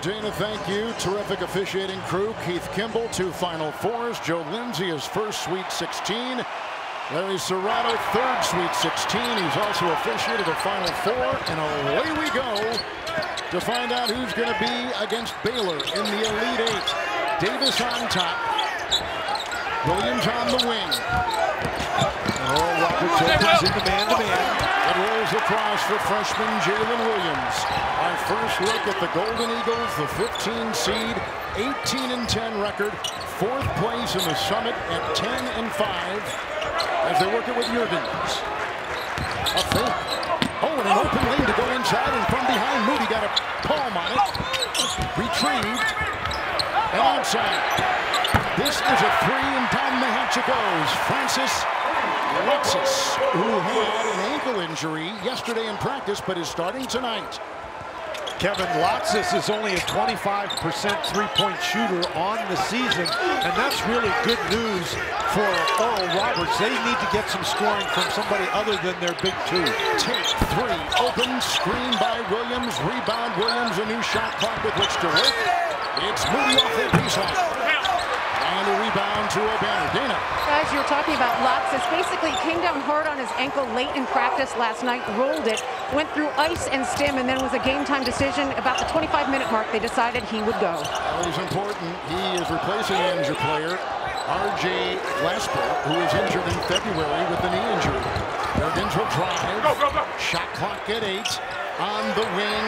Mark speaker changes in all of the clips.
Speaker 1: Dana, thank you. Terrific officiating crew. Keith Kimball, 2 Final Fours. Joe Lindsay, his first Sweet 16. Larry Serrato, 3rd Sweet 16. He's also officiated a Final Four. And away we go to find out who's going to be against Baylor in the Elite Eight. Davis on top. Williams on the wing.
Speaker 2: Oral Roberts opens into man-to-man.
Speaker 1: It rolls across for freshman Jalen Williams. Our first look at the Golden Eagles, the 15 seed, 18-10 record, 4th place in the Summit at 10-5 as they work it with Jurgens. A fake. Oh, and an open lane to go inside, and from behind, Moody got a palm on it. Retrieved. And outside. This is a 3, and down the hatch it goes. Francis Alexis, who had an ankle injury yesterday in practice, but is starting tonight.
Speaker 2: Kevin Lotsis is only a 25% three-point shooter on the season, and that's really good news for Oral Roberts. They need to get some scoring from somebody other than their big 2.
Speaker 1: Tate, 3, open, screen by Williams, rebound Williams, a new shot clock with which to work. It's Moody off the baseline. And a rebound to O'Banner. Dana.
Speaker 3: As you were talking about, Lotsis basically came down hard on his ankle late in practice last night, rolled it, went through ice and stim, and then was a game-time decision. About the 25-minute mark, they decided he would go.
Speaker 1: Well, he's important. He is replacing an injured player, R.J. Glasper, who was injured in February with a knee injury. Jurgens will drive. Go. Shot clock at 8. On the wing,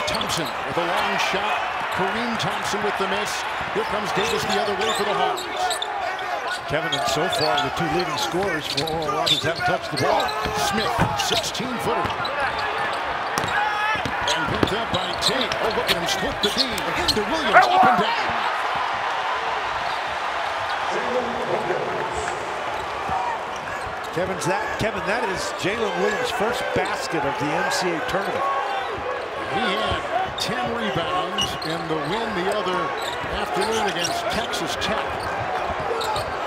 Speaker 1: Thompson with a long shot. Kareem Thompson with the miss. Here comes Davis the other way for the Hawks.
Speaker 2: Kevin, and so far the 2 leading scorers for Oral Roberts haven't touched the ball.
Speaker 1: Smith, 16-footer. And picked up by Tate. Oh, look at him split the D. Into Williams, up and down.
Speaker 2: Kevin, that is Jalen Williams' first basket of the NCAA tournament.
Speaker 1: He had 10 rebounds in the win the other afternoon against Texas Tech.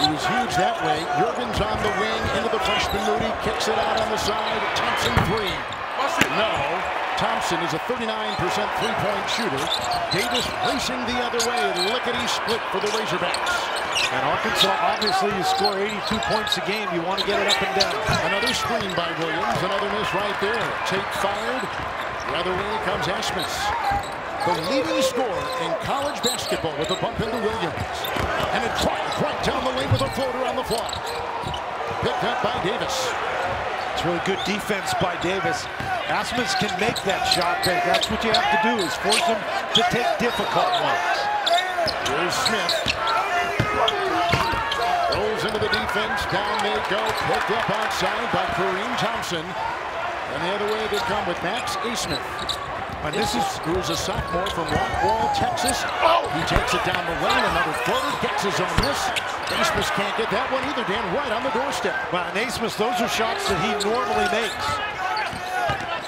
Speaker 1: He was huge that way. Jurgens on the wing into the freshman Moody, kicks it out on the side. Thompson 3. No. Thompson is a 39% three-point shooter. Davis racing the other way. Lickety split for the Razorbacks.
Speaker 2: And Arkansas, obviously, you score 82 points a game. You want to get it up and down.
Speaker 1: Another screen by Williams. Another miss right there. Tate fired. The other way comes Asmus. The leading scorer in college basketball with a bump into Williams. And it right down the lane with a floater on the fly. Picked up by Davis.
Speaker 2: It's really good defense by Davis. Asmus can make that shot. That's what you have to do, is force him to take difficult ones.
Speaker 1: Here's Smith. Rolls into the defense. Down they go. Picked up outside by Kareem Thompson. And the other way they come with Max Asmith. And this is who's a sophomore from Rockwall, Texas. Oh! He takes it down the lane. Another floater. Gets his own miss. Asmith can't get that one either, Dan. Right on the doorstep.
Speaker 2: Well, and Asmith, those are shots that he normally makes.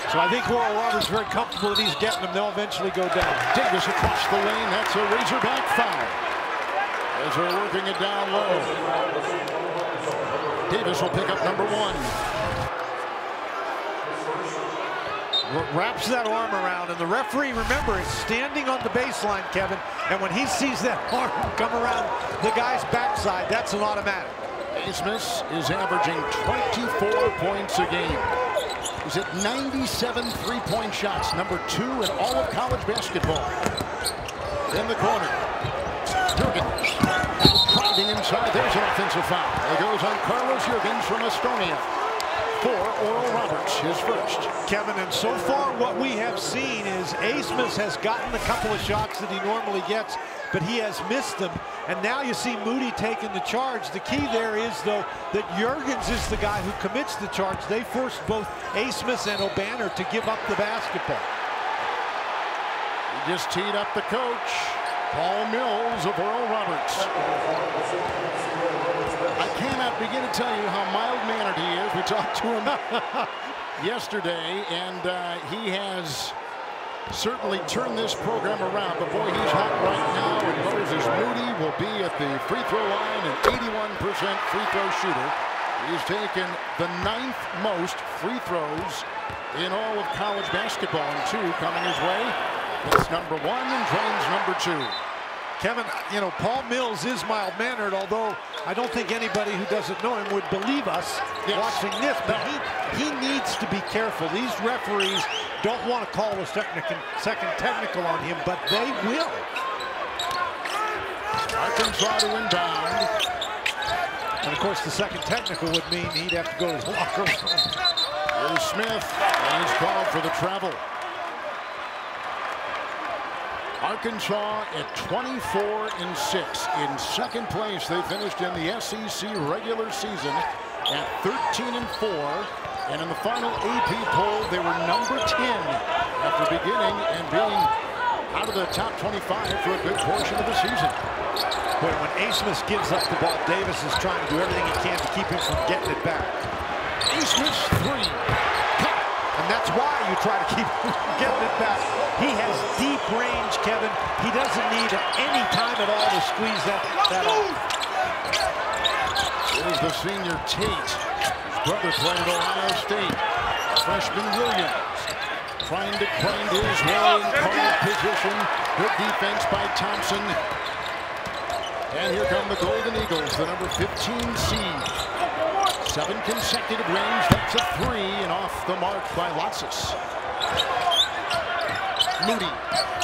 Speaker 2: So I think Oral Roberts is very comfortable that he's getting them. They'll eventually go down.
Speaker 1: Davis across the lane. That's a Razorback foul. As they're working it down low. Davis will pick up number 1.
Speaker 2: Wraps that arm around, and the referee, remember, is standing on the baseline, Kevin, and when he sees that arm come around the guy's backside, that's an automatic.
Speaker 1: Asmus is averaging 24 points a game. He's at 97 three-point shots, number 2 in all of college basketball. In the corner, Jurgens driving inside. There's an offensive foul. It goes on Carlos Jurgens from Estonia. For Oral Roberts, his first.
Speaker 2: Kevin, and so far what we have seen is Asmus has gotten a couple of shots that he normally gets, but he has missed them. And now you see Moody taking the charge. The key there is, though, that Jurgens is the guy who commits the charge. They forced both Asmus and O'Banner to give up the basketball.
Speaker 1: He just teed up the coach, Paul Mills of Oral Roberts. I cannot begin to tell you how mild-mannered he is. We talked to him yesterday, and he has certainly turned this program around. But boy, he's hot right now, and Moses Moody will be at the free throw line, an 81% free throw shooter. He's taken the 9th most free throws in all of college basketball, and 2 coming his way. It's number 1 and drains number 2.
Speaker 2: Kevin, you know, Paul Mills is mild-mannered, although I don't think anybody who doesn't know him would believe us watching this, but he needs to be careful. These referees don't want to call a second technical on him, but they will.
Speaker 1: Arkansas to inbound.
Speaker 2: And of course, the second technical would mean he'd have to go to the locker room.
Speaker 1: Here's Smith, and he's called for the travel. Arkansas at 24-6. In second place, they finished in the SEC regular season at 13-4. And in the final AP poll, they were number 10 after beginning and being out of the top 25 for a good portion of the season.
Speaker 2: Boy, when Asmus gives up the ball, Davis is trying to do everything he can to keep him from getting it back.
Speaker 1: Asmus 3.
Speaker 2: And that's why you try to keep him from getting it back. He has deep range, Kevin. He doesn't need any time at all to squeeze that off.
Speaker 1: Here's the senior Tate. His brother played at Ohio State. Freshman Williams trying to find his way in cold position. Good defense by Thompson. And here come the Golden Eagles, the number 15 seed. 7 consecutive wins. That's a 3, and off the mark by Lotsis. Moody.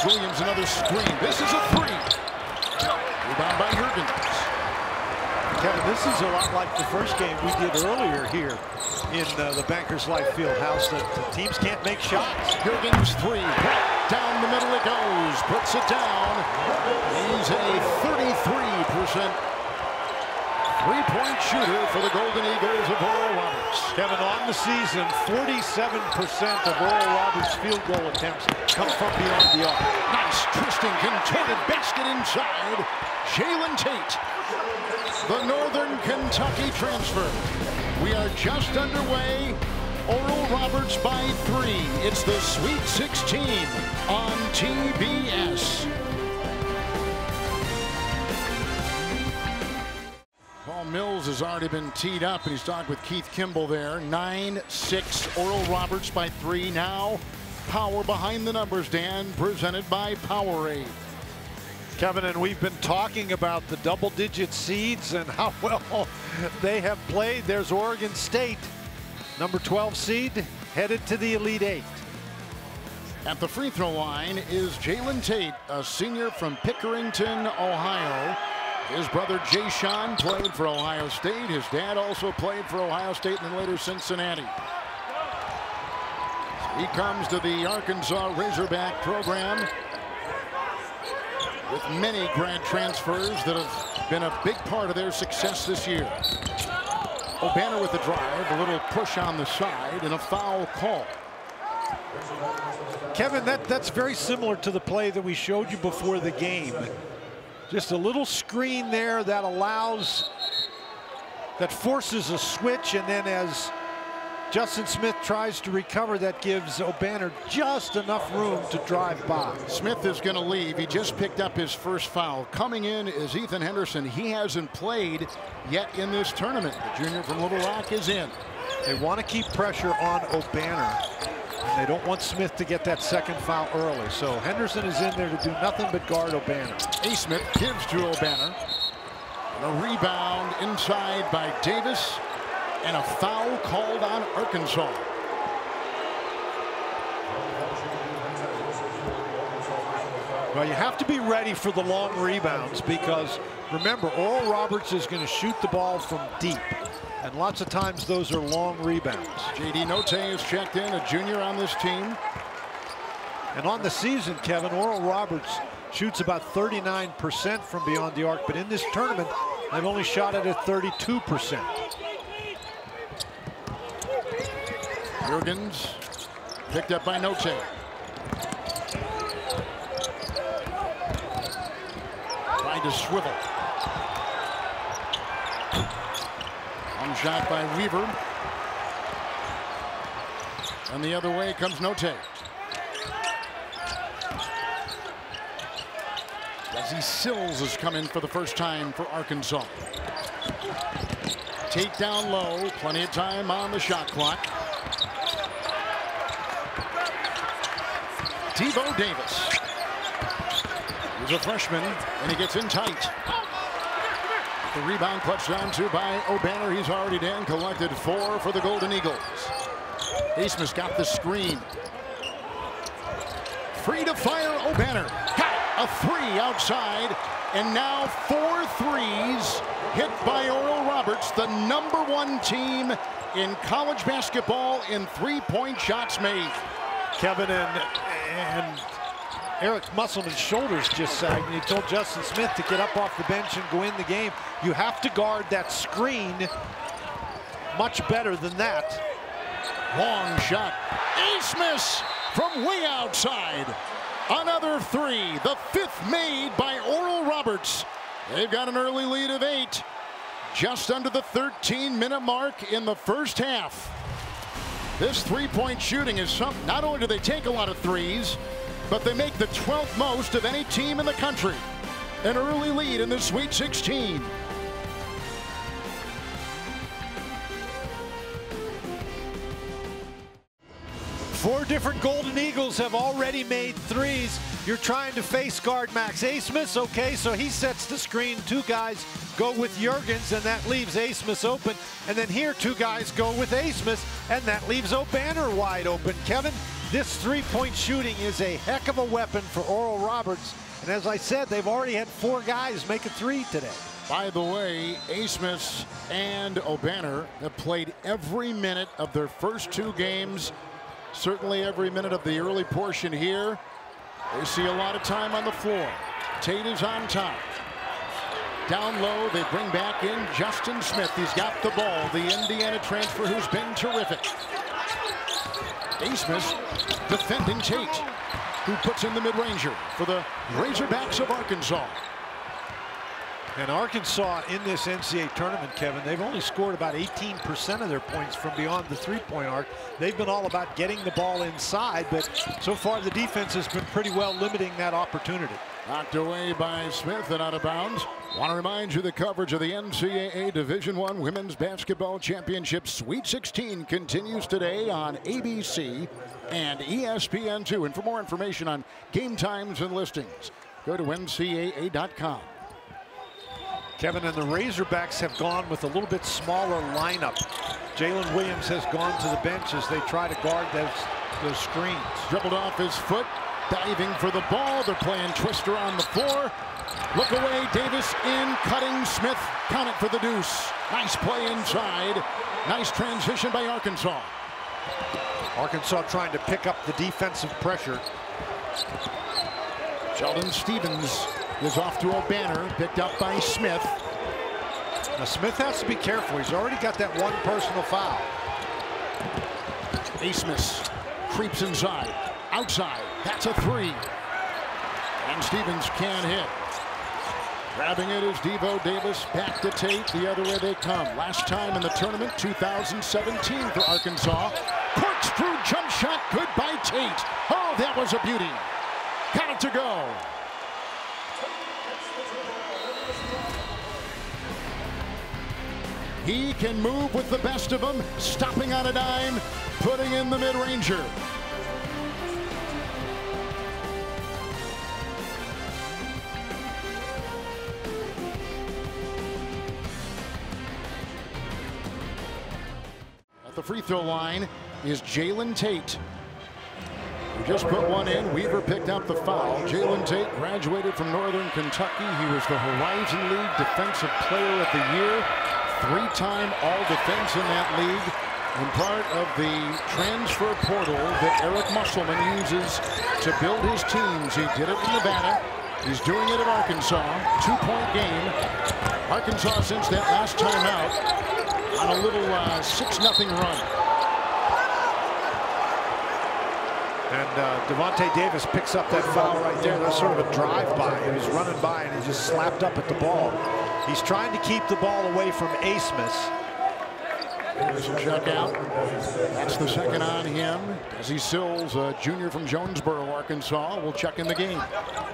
Speaker 1: Williams another screen. This is a 3. Rebound by Jurgens.
Speaker 2: Kevin, this is a lot like the first game we did earlier here in the Bankers Life Fieldhouse. The teams can't make shots.
Speaker 1: Jurgens 3. Down the middle it goes. Puts it down. He's a 33% three-point shooter for the Golden Eagles of Oral Roberts.
Speaker 2: Kevin, on the season, 47% of Oral Roberts' field goal attempts come from beyond the arc.
Speaker 1: Nice twisting, contorted basket inside. Jalen Tate, the Northern Kentucky transfer. We are just underway. Oral Roberts by 3. It's the Sweet 16 on TBS. Paul Mills has already been teed up, and he's talked with Keith Kimball there. 9-6, Oral Roberts by 3. Now, power behind the numbers, Dan, presented by Powerade.
Speaker 2: Kevin, and we've been talking about the double-digit seeds and how well they have played. There's Oregon State, number 12 seed, headed to the Elite 8.
Speaker 1: At the free throw line is Jalen Tate, a senior from Pickerington, Ohio. His brother Jay-Sean played for Ohio State. His dad also played for Ohio State and then later Cincinnati. He comes to the Arkansas Razorback program with many grad transfers that have been a big part of their success this year. O'Banner with the drive, a little push on the side, and a foul call.
Speaker 2: Kevin, that's very similar to the play that we showed you before the game. Just a little screen there that forces a switch, and then as Justin Smith tries to recover, that gives O'Banner just enough room to drive by.
Speaker 1: Smith is going to leave. He just picked up his first foul. Coming in is Ethan Henderson. He hasn't played yet in this tournament. The junior from Little Rock is in.
Speaker 2: They want to keep pressure on O'Banner. They don't want Smith to get that second foul early. So Henderson is in there to do nothing but guard O'Banner.
Speaker 1: A. Smith gives to O'Banner. And a rebound inside by Davis. And a foul called on Arkansas.
Speaker 2: Well, you have to be ready for the long rebounds because, remember, Oral Roberts is going to shoot the ball from deep. And lots of times those are long rebounds.
Speaker 1: J.D. Note is checked in, a junior on this team.
Speaker 2: And on the season, Kevin, Oral Roberts shoots about 39% from beyond the arc. But in this tournament, they've only shot it at 32%.
Speaker 1: Jurgens picked up by Note. Tried to swivel. One shot by Weaver. And the other way comes Note. Desi Sills has come in for the first time for Arkansas. Take down low. Plenty of time on the shot clock. Devo Davis. He's a freshman, and he gets in tight. The rebound clutched down to by O'Banner. He's already down, collected 4 for the Golden Eagles. Asmus got the screen. Free to fire, O'Banner. Got a 3 outside, and now 4 threes hit by Oral Roberts, the #1 team in college basketball in 3-point shots made.
Speaker 2: Kevin, and Eric Musselman's shoulders just sagged, and he told Justin Smith to get up off the bench and go in the game. You have to guard that screen much better than that.
Speaker 1: Long shot. Asmus from way outside. Another 3, the 5th made by Oral Roberts. They've got an early lead of 8. Just under the 13-minute mark in the first half. This 3-point shooting is something. Not only do they take a lot of threes, but they make the 12th most of any team in the country. An early lead in the Sweet 16.
Speaker 2: Four different Golden Eagles have already made threes. You're trying to face guard Max Asmus. Okay, so he sets the screen. 2 guys go with Jurgens, and that leaves Asmus open. And then here, 2 guys go with Asmus, and that leaves O'Banner wide open. Kevin, this 3-point shooting is a heck of a weapon for Oral Roberts. And as I said, they've already had 4 guys make a 3 today.
Speaker 1: By the way, Asmus and O'Banner have played every minute of their first 2 games. Certainly every minute of the early portion here. They see a lot of time on the floor. Tate is on top. Down low, they bring back in Justin Smith. He's got the ball, the Indiana transfer who's been terrific. Asmus defending Tate, who puts in the mid-ranger for the Razorbacks of Arkansas.
Speaker 2: And Arkansas in this NCAA tournament, Kevin, they've only scored about 18% of their points from beyond the 3-point arc. They've been all about getting the ball inside, but so far the defense has been pretty well limiting that opportunity.
Speaker 1: Knocked away by Smith and out of bounds. Want to remind you the coverage of the NCAA Division I Women's Basketball Championship Sweet 16 continues today on ABC and ESPN2. And for more information on game times and listings, go to NCAA.com.
Speaker 2: Kevin, and the Razorbacks have gone with a little bit smaller lineup. Jalen Williams has gone to the bench as they try to guard those screens.
Speaker 1: Dribbled off his foot, diving for the ball. They're playing Twister on the floor. Look away, Davis in, cutting Smith. Count it for the deuce. Nice play inside. Nice transition by Arkansas.
Speaker 2: Arkansas trying to pick up the defensive pressure.
Speaker 1: Sheldon Stevens is off to O'Banner, picked up by Smith.
Speaker 2: Now Smith has to be careful. He's already got that 1 personal foul.
Speaker 1: Asmus creeps inside, outside. That's a 3. And Stevens can't hit. Grabbing it is Devo Davis. Back to Tate. The other way they come. Last time in the tournament, 2017 for Arkansas. Corkscrew jump shot, good by Tate. Oh, that was a beauty. Got it to go. He can move with the best of them, stopping on a dime, putting in the mid-ranger. At the free throw line is Jalen Tate, who just put one in. Weaver picked up the foul. Jalen Tate graduated from Northern Kentucky. He was the Horizon League Defensive Player of the Year. 3-time All-Defense in that league, and part of the transfer portal that Eric Musselman uses to build his teams. He did it in Nevada. He's doing it at Arkansas. 2-point game. Arkansas, since that last time out, on a little 6-0 run.
Speaker 2: And Devontae Davis picks up that foul right there. That's sort of a drive-by. He was running by and he just slapped up at the ball. He's trying to keep the ball away from Asmus.
Speaker 1: There's a check out. That's the second on him. Desi Sills, a junior from Jonesboro, Arkansas, will check in the game.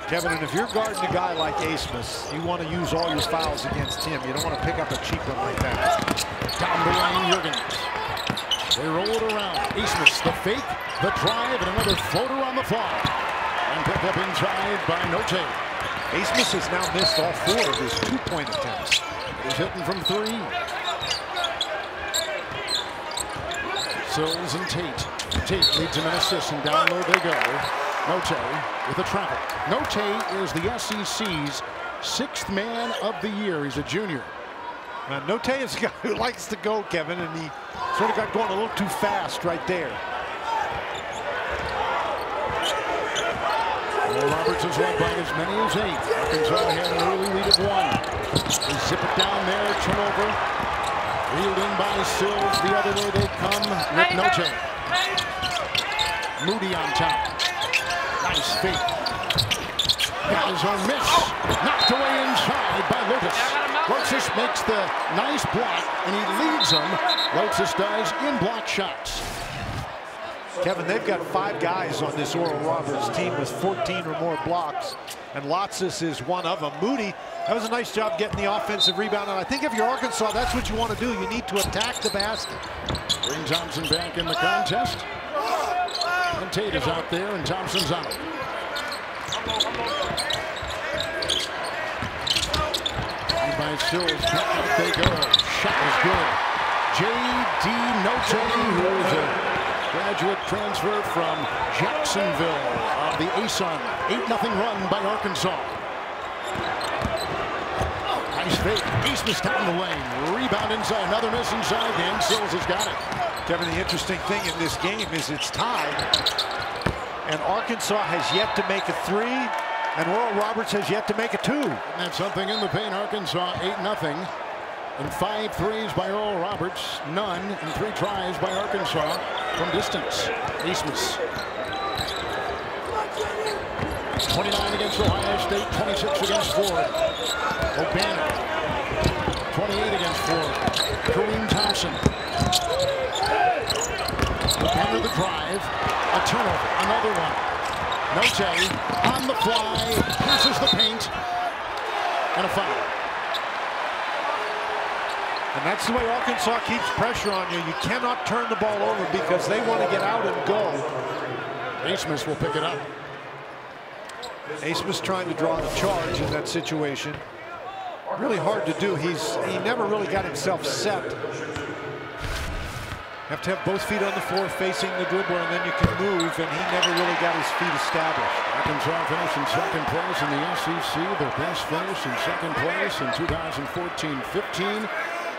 Speaker 2: Kevin, and if you're guarding a guy like Asmus, you want to use all your fouls against him. You don't want to pick up a cheap one like that.
Speaker 1: Down the lane, Jurgens. They roll it around. Asmus, the fake, the drive, and another floater on the fly. And picked up inside by Note.
Speaker 2: Asmus has now missed all 4 of his 2-point attempts.
Speaker 1: He's hitting from 3. Sills and Tate. Tate leads him in assists, and down low they go. Note with a travel. Note is the SEC's 6th man of the year. He's a junior.
Speaker 2: Now, Note is a guy who likes to go, Kevin, and he sort of got going a little too fast right there.
Speaker 1: Oral Roberts has led by as many as 8. Arkansas had an early lead of 1. They zip it down there, turnover. Reeled in by Sills. The other way they come. Nick Note. Moody on top. Nice fake. Got his own miss. Knocked away inside by Lotus. Lotus makes the nice block, and he leads them. Lotus does in block shots.
Speaker 2: Kevin, they've got 5 guys on this Oral Roberts team with 14 or more blocks, and Lotsis is one of them. Moody, that was a nice job getting the offensive rebound, and I think if you're Arkansas, that's what you want to do. You need to attack the basket.
Speaker 1: Bring Thompson back in the contest. And Tate is out there, and Thompson's out. And by Sills, out they go. Shot is good. J.D. Note, who is a graduate transfer from Jacksonville of the ASUN. 8-0 run by Arkansas. Nice fake. Asmus down the lane. Rebound inside. Another miss inside. And Sills has got it.
Speaker 2: Kevin, the interesting thing in this game is it's tied, and Arkansas has yet to make a 3, and Oral Roberts has yet to make a 2.
Speaker 1: And that's something in the paint. Arkansas 8-0. And 5 threes by Oral Roberts. None. And 3 tries by Arkansas from distance. Asmus. 29 against Ohio State. 26 against Ford. O'Banner. 28 against Ford. Kareem Thompson. O'Banner the drive. A turnover. Another one. Note on the fly. Pierces the paint. And a foul.
Speaker 2: And that's the way Arkansas keeps pressure on you. You cannot turn the ball over because they want to get out and go.
Speaker 1: Asmus will pick it up.
Speaker 2: Asmus trying to draw the charge in that situation. Really hard to do. He never really got himself set. Have to have both feet on the floor facing the dribbler, and then you can move, and he never really got his feet established.
Speaker 1: Arkansas finished in 2nd place in the SEC. Their best finish in 2nd place in 2014-15.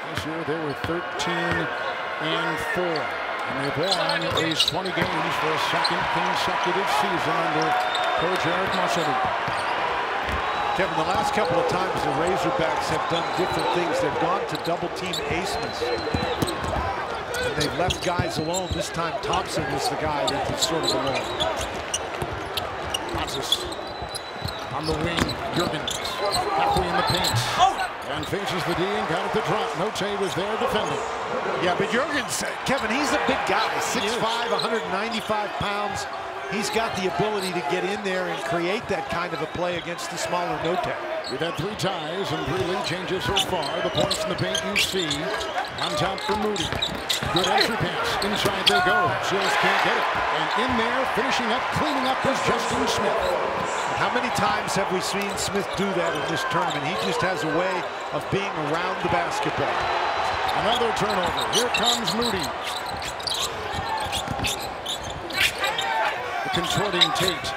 Speaker 1: This year they were 13-4. And they've won at least 20 games for a 2nd consecutive season under Coach Eric Musselman.
Speaker 2: Kevin, the last couple of times the Razorbacks have done different things. They've gone to double-team Asmus, and they've left guys alone. This time Thompson was the guy that was sort of alone.
Speaker 1: Lotsis on the wing. Jurgens halfway in the paint. And faces the D and got it to drop. Note was there defending.
Speaker 2: Yeah, but Jurgens, Kevin, he's a big guy. 6'5", 195 pounds. He's got the ability to get in there and create that kind of a play against the smaller Note.
Speaker 1: We've had 3 ties and 3 lead changes so far. The points in the paint you see. On top for Moody. Good entry pass. Inside they go. Sills can't get it. And in there, finishing up, cleaning up is Justin Smith.
Speaker 2: How many times have we seen Smith do that in this tournament? He just has a way of being around the basketball.
Speaker 1: Another turnover. Here comes Moody. The contorting Tate.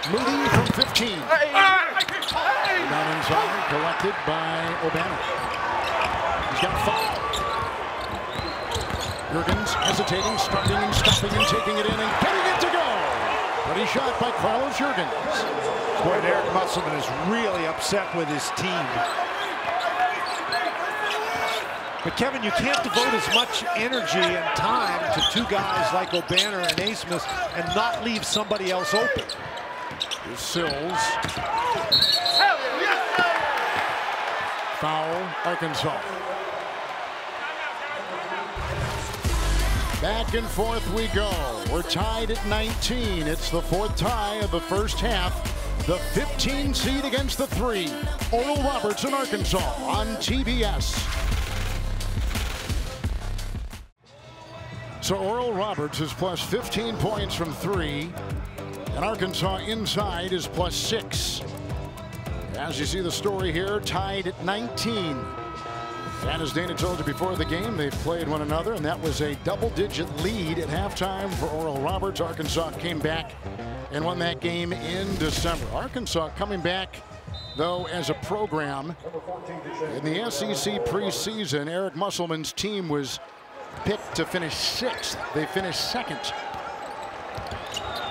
Speaker 1: Moody from 15. Down inside, collected by O'Banner. He's got 5. Jurgens hesitating, starting and stopping and taking it in and getting it to go. Pretty shot by Carlos Jurgens.
Speaker 2: Boy, Eric Musselman is really upset with his team. But Kevin, you can't devote as much energy and time to 2 guys like O'Banner and Asmus and not leave somebody else open.
Speaker 1: Here's Sills. Foul, Arkansas. Back and forth we go. We're tied at 19. It's the 4th tie of the first half. The 15 seed against the 3. Oral Roberts in Arkansas on TBS. So Oral Roberts is plus 15 points from 3. And Arkansas inside is +6. As you see the story here, tied at 19. And as Dana told you before the game, they've played one another, and that was a double-digit lead at halftime for Oral Roberts. Arkansas came back and won that game in December. Arkansas coming back, though, as a program. In the SEC preseason, Eric Musselman's team was picked to finish 6th. They finished 2nd.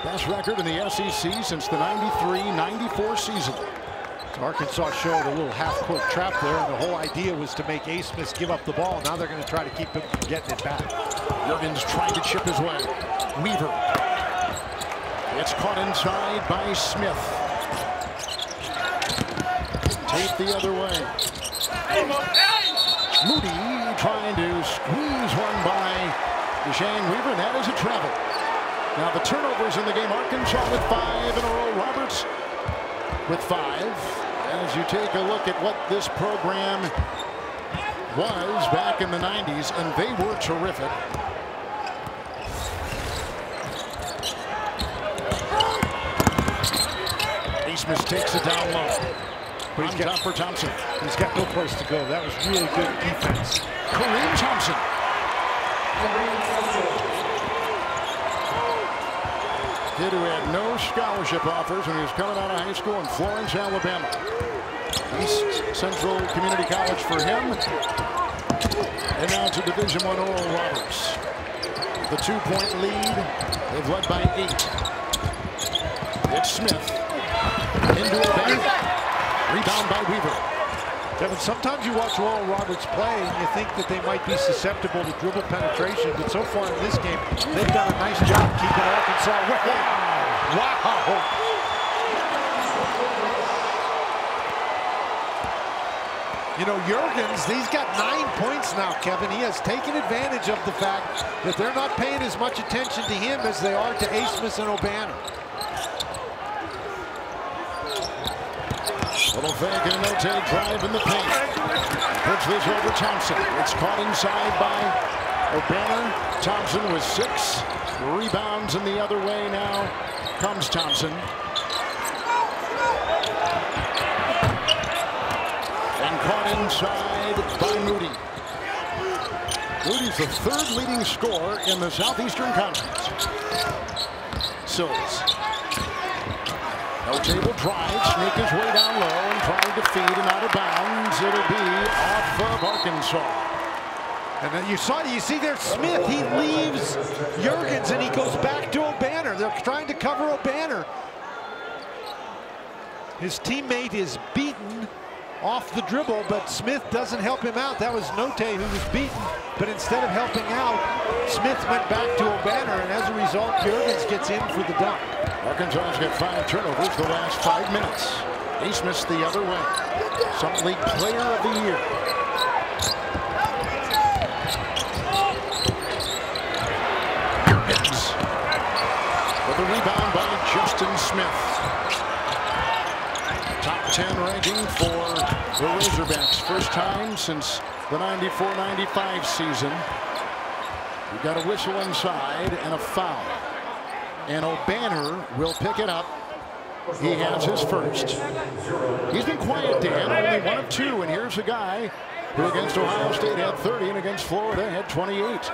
Speaker 1: Best record in the SEC since the 93-94 season.
Speaker 2: So Arkansas showed a little half-court trap there, and the whole idea was to make A. Smith give up the ball. Now they're going to try to keep him from getting it back.
Speaker 1: Jurgens trying to chip his way. Weaver. It's caught inside by Smith. Tate the other way. Moody trying to squeeze one by Shane Weaver, and that is a travel. Now the turnovers in the game, Arkansas with 5 and Oral Roberts with 5. As you take a look at what this program was back in the 90s, and they were terrific. Smith takes it down low. But he's got for Thompson.
Speaker 2: He's got no place to go. That was really good defense.
Speaker 1: Kareem Thompson. Kid who had no scholarship offers when he was coming out of high school in Florence, Alabama. East Central Community College for him. And now to Division I Oral Roberts. The 2-point lead. They've led by 8. It's Smith. Into a bank. Rebound by Weaver.
Speaker 2: Kevin, sometimes you watch Oral Roberts play and you think that they might be susceptible to dribble penetration, but so far in this game, they've done a nice job keeping Arkansas away. Wow! You know, Jurgens, he's got 9 points now, Kevin. He has taken advantage of the fact that they're not paying as much attention to him as they are to Asmus and O'Banner.
Speaker 1: Little fake and no take drive in the paint. Puts this over Thompson. It's caught inside by O'Banner. Thompson with 6 rebounds, and the other way now comes Thompson. And caught inside by Moody. Moody's the 3rd leading scorer in the Southeastern Conference. Sills. No table drive, sneak his way down low and trying to feed and out of bounds. It'll be off of Arkansas.
Speaker 2: And then you see there Smith, he leaves Jurgens and he goes back to O'Banner. They're trying to cover O'Banner. His teammate is beaten off the dribble, but Smith doesn't help him out. That was Note who was beaten, but instead of helping out, Smith went back to O'Banner, and as a result, Jurgens gets in for the dunk.
Speaker 1: Arkansas's got 5 turnovers the last 5 minutes. Asmus the other way. Summer League Player of the Year. Jurgens with a rebound by Justin Smith. Top 10 ranking for the Razorbacks. First time since the 94-95 season. We've got a whistle inside and a foul. And O'Banner will pick it up. He has his first. He's been quiet, Dan, only 1 of 2. And here's a guy who against Ohio State had 30 and against Florida had 28.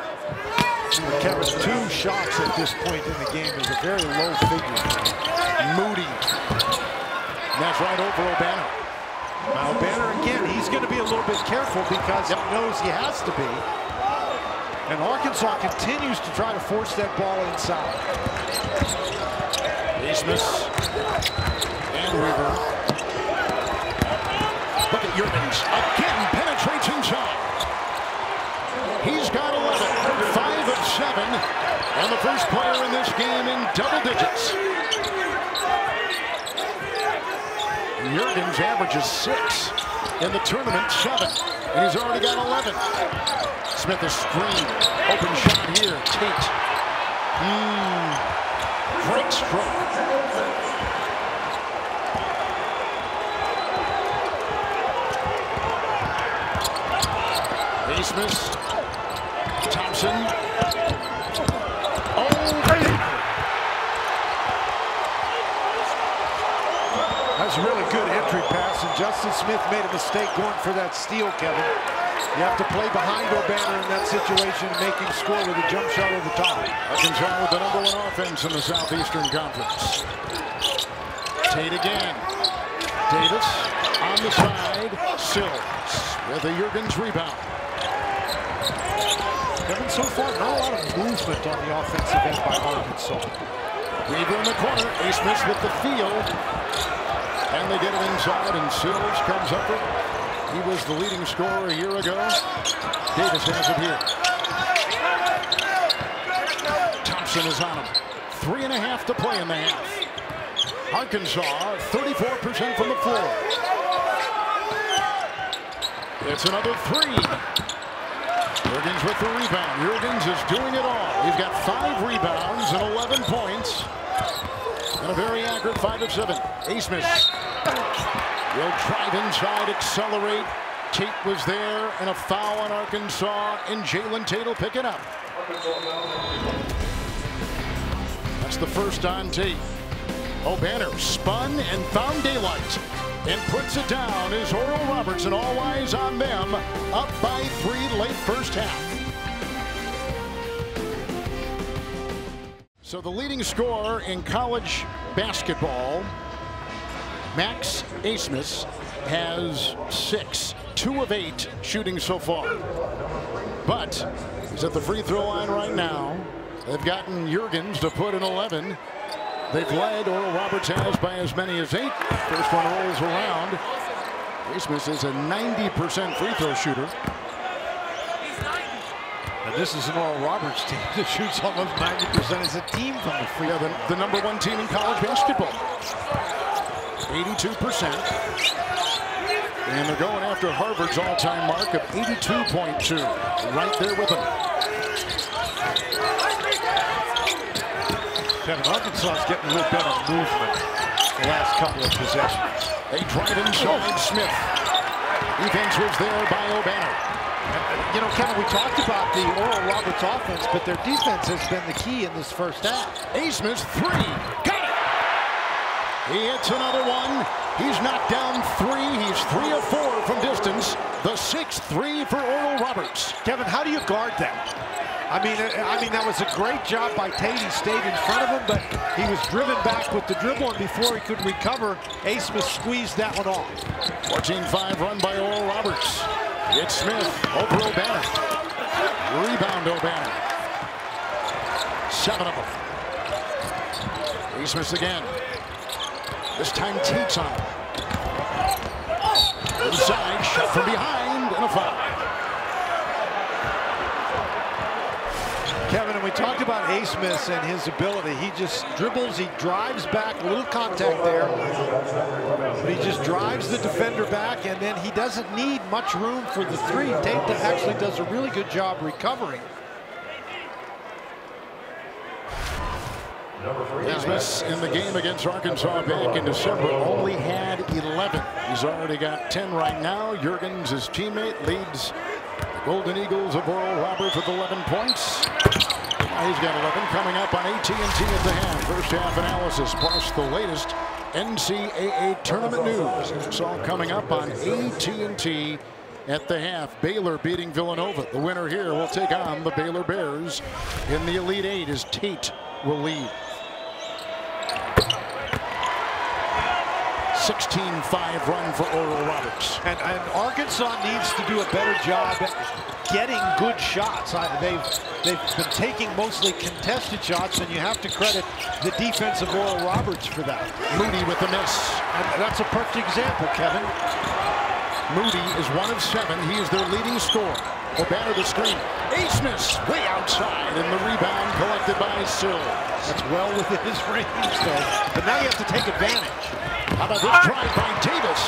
Speaker 2: Kevin, 2 shots at this point in the game is a very low figure.
Speaker 1: Moody. That's right over O'Banner.
Speaker 2: Now O'Banner again, he's going to be a little bit careful because he knows he has to be. And Arkansas continues to try to force that ball inside.
Speaker 1: Asmus and Weaver. Look at Jurgens. Again penetrates inside. He's got 11. 5 of 7. And the first player in this game in double digits. Jurgens averages 6 in the tournament, 7, and he's already got 11. Smith is screened. Open shot here. Tate. Great stroke. Asmus. Thompson. Oh,
Speaker 2: good entry pass, and Justin Smith made a mistake going for that steal, Kevin. You have to play behind O'Banner in that situation and make him score with a jump shot over the top.
Speaker 1: Arkansas with the #1 offense in the Southeastern Conference. Tate again. Davis on the side. Sills with a Jurgens rebound.
Speaker 2: Kevin, so far, not a lot of movement on the offensive end by Arkansas.
Speaker 1: Weaver in the corner. A. Smith with the field. And they get it inside, and Sills comes up with it. He was the leading scorer a year ago. Davis has it here. Thompson is on him. 3.5 to play in the half. Arkansas, 34% from the floor. It's another three. Jurgens with the rebound. Jurgens is doing it all. He's got 5 rebounds and 11 points. And a very accurate 5 of 7. A. Smith will drive inside, accelerate. Tate was there, and a foul on Arkansas, and Jalen Tate will pick it up. That's the first on Tate. O'Banner spun and found daylight and puts it down as Oral Roberts, and all eyes on them, up by 3 late first half. So the leading scorer in college basketball, Max Abmas, has 6, 2 of 8 shooting so far. But he's at the free throw line right now. They've gotten Jurgens to put in 11. They've led, Oral Roberts has, by as many as 8. First one rolls around. Abmas is a 90% free throw shooter.
Speaker 2: And this is an Oral Roberts team that shoots almost 90% as a team from the free throw.
Speaker 1: Yeah, the #1 team in college basketball. 82%. And they're going after Harvard's all-time mark of 82.2. Right there with them.
Speaker 2: Kevin, Arkansas is getting a little better movement the last couple of possessions.
Speaker 1: They drive inside Smith. Defense was there by O'Banner.
Speaker 2: You know, Kevin, we talked about the Oral Roberts offense, but their defense has been the key in this first half.
Speaker 1: Abmas 3. Got it! He hits another one. He's knocked down 3. He's 3 of 4 from distance. The 6th 3 for Oral Roberts.
Speaker 2: Kevin, how do you guard that? I mean, that was a great job by Tate. He stayed in front of him, but he was driven back with the dribble, and before he could recover, Abmas squeezed that one off.
Speaker 1: 14-5 run by Oral Roberts. It's Smith over O'Banner. Rebound O'Banner. 7 of them. Abmas again. This time Tate's on him. Inside, shot from behind, and a foul.
Speaker 2: Kevin, and we talked about Abmas and his ability. He just dribbles, he drives back, a little contact there. But he just drives the defender back, and then he doesn't need much room for the 3. Tate actually does a really good job recovering.
Speaker 1: Abmas in the game against Arkansas back in December only had 11. He's already got 10 right now. Jurgens, his teammate, leads the Golden Eagles of Oral Roberts with 11 points. He's got 11 coming up on AT&T at the half. First half analysis plus the latest NCAA tournament news. It's all coming up on AT&T at the half. Baylor beating Villanova. The winner here will take on the Baylor Bears in the Elite 8 as Tate will lead. 16-5 run for Oral Roberts.
Speaker 2: And Arkansas needs to do a better job at getting good shots. They've been taking mostly contested shots, and you have to credit the defense of Oral Roberts for that.
Speaker 1: Moody with the miss.
Speaker 2: And that's a perfect example, Kevin.
Speaker 1: Moody is 1 of 7. He is their leading scorer. O'Banner the screen. Abmas way outside, and the rebound collected by Sills.
Speaker 2: That's well within his range, though. But now you have to take advantage.
Speaker 1: How about this drive by Davis?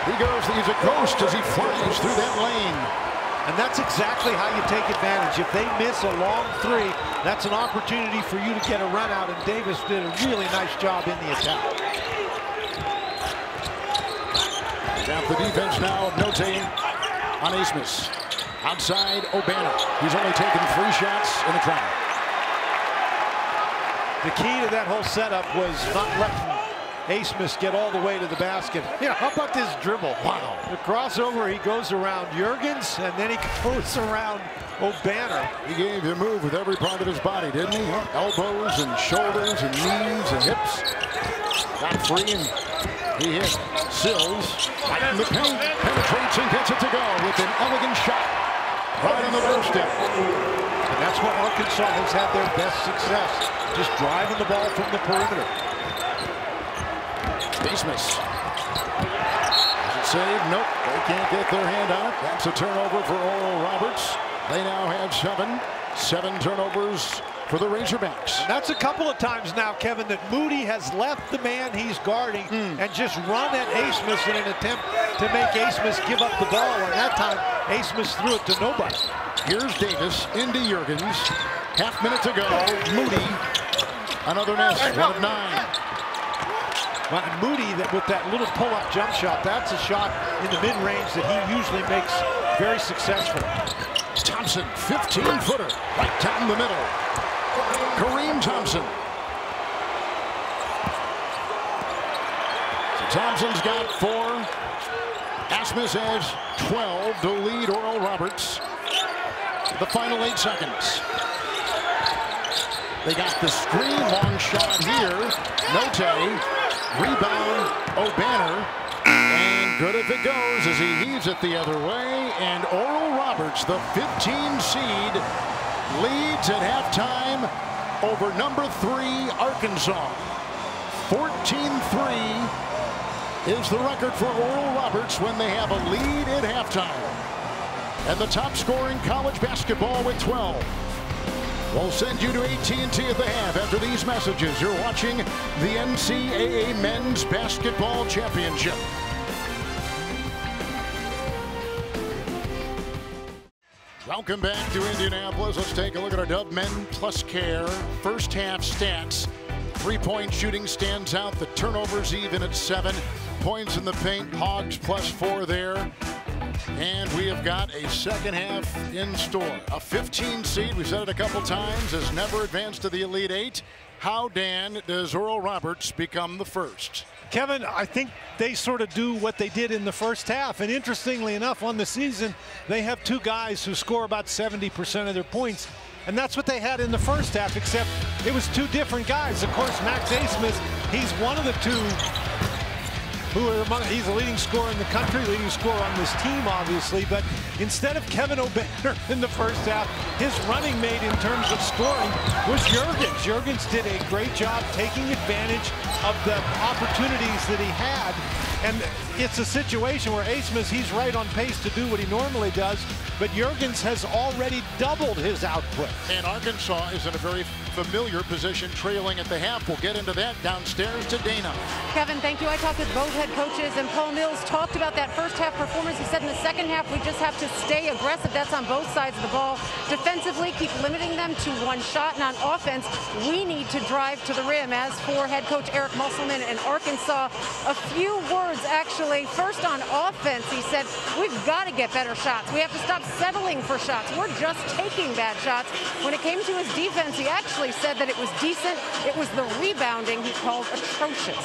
Speaker 1: He's a ghost as he flies through that lane.
Speaker 2: And that's exactly how you take advantage. If they miss a long 3, that's an opportunity for you to get a run out, and Davis did a really nice job in the attack.
Speaker 1: Got the defense now of Tate on Abmas. Outside O'Banner. He's only taken 3 shots in the trial.
Speaker 2: The key to that whole setup was not letting Asmus get all the way to the basket. Yeah, how about this dribble? Wow. The crossover, he goes around Jurgens, and then he goes around O'Banner.
Speaker 1: He gave the move with every part of his body, didn't he? Elbows and shoulders and knees and hips. Got free and he hit. Sills right in the paint, penetrates and gets it to go with an elegant shot right on the doorstep.
Speaker 2: And that's what Arkansas has had their best success, just driving the ball from the perimeter.
Speaker 1: Asmus. Does it save? Nope. They can't get their hand out. That's a turnover for Oral Roberts. They now have seven turnovers for the Razorbacks.
Speaker 2: And that's a couple of times now, Kevin, that Moody has left the man he's guarding and just run at Asmus in an attempt to make Asmus give up the ball. And that time, Asmus threw it to nobody.
Speaker 1: Here's Davis into Jurgens. Half minute to go. Moody. Another miss. 1 of 9.
Speaker 2: Well, and Moody, with that little pull-up jump shot, that's a shot in the mid-range that he usually makes very successful.
Speaker 1: Thompson, 15-footer, right down the middle. Kareem Thompson. So Thompson's got 4. Asmus has 12 to lead Oral Roberts. The final 8 seconds. They got the screen, long shot here. Note, rebound, O'Banner. And good if it goes as he heaves it the other way. And Oral Roberts, the 15 seed, leads at halftime over number 3 Arkansas. 14-3 is the record for Oral Roberts when they have a lead at halftime. And the top scorer in college basketball with 12. We'll send you to AT&T at the half after these messages. You're watching the NCAA Men's Basketball Championship. Welcome back to Indianapolis. Let's take a look at our Dove Men Plus Care first half stats. 3-point shooting stands out. The turnovers even at 7. Points in the paint. Hogs +4 there. And we have got a second half in store. A 15 seed, we've said it a couple times, has never advanced to the Elite 8. How, Dan, does Oral Roberts become the first?
Speaker 2: Kevin, I think they sort of do what they did in the first half. And interestingly enough, on the season, they have 2 guys who score about 70% of their points. And that's what they had in the first half, except it was 2 different guys. Of course, Max Asmus, he's one of the 2 who are among, he's the leading scorer in the country, leading scorer on this team, obviously. But instead of Kevin O'Banner in the first half, his running mate in terms of scoring was Jurgens. Jurgens did a great job taking advantage of the opportunities that he had. And it's a situation where Asmus, he's right on pace to do what he normally does, but Jurgens has already doubled his output.
Speaker 1: And Arkansas is in a very familiar position, trailing at the half. We'll get into that downstairs to Dana.
Speaker 3: Kevin, thank you. I talked with both head coaches, and Paul Mills talked about that first half performance. He said in the second half, we just have to stay aggressive. That's on both sides of the ball. Defensively, keep limiting them to 1 shot, and on offense, we need to drive to the rim. As for head coach Eric Musselman and Arkansas, a few words actually. First on offense, he said, we've got to get better shots. We have to stop settling for shots. We're just taking bad shots. When it came to his defense, he actually said that it was decent. It was the rebounding he called atrocious.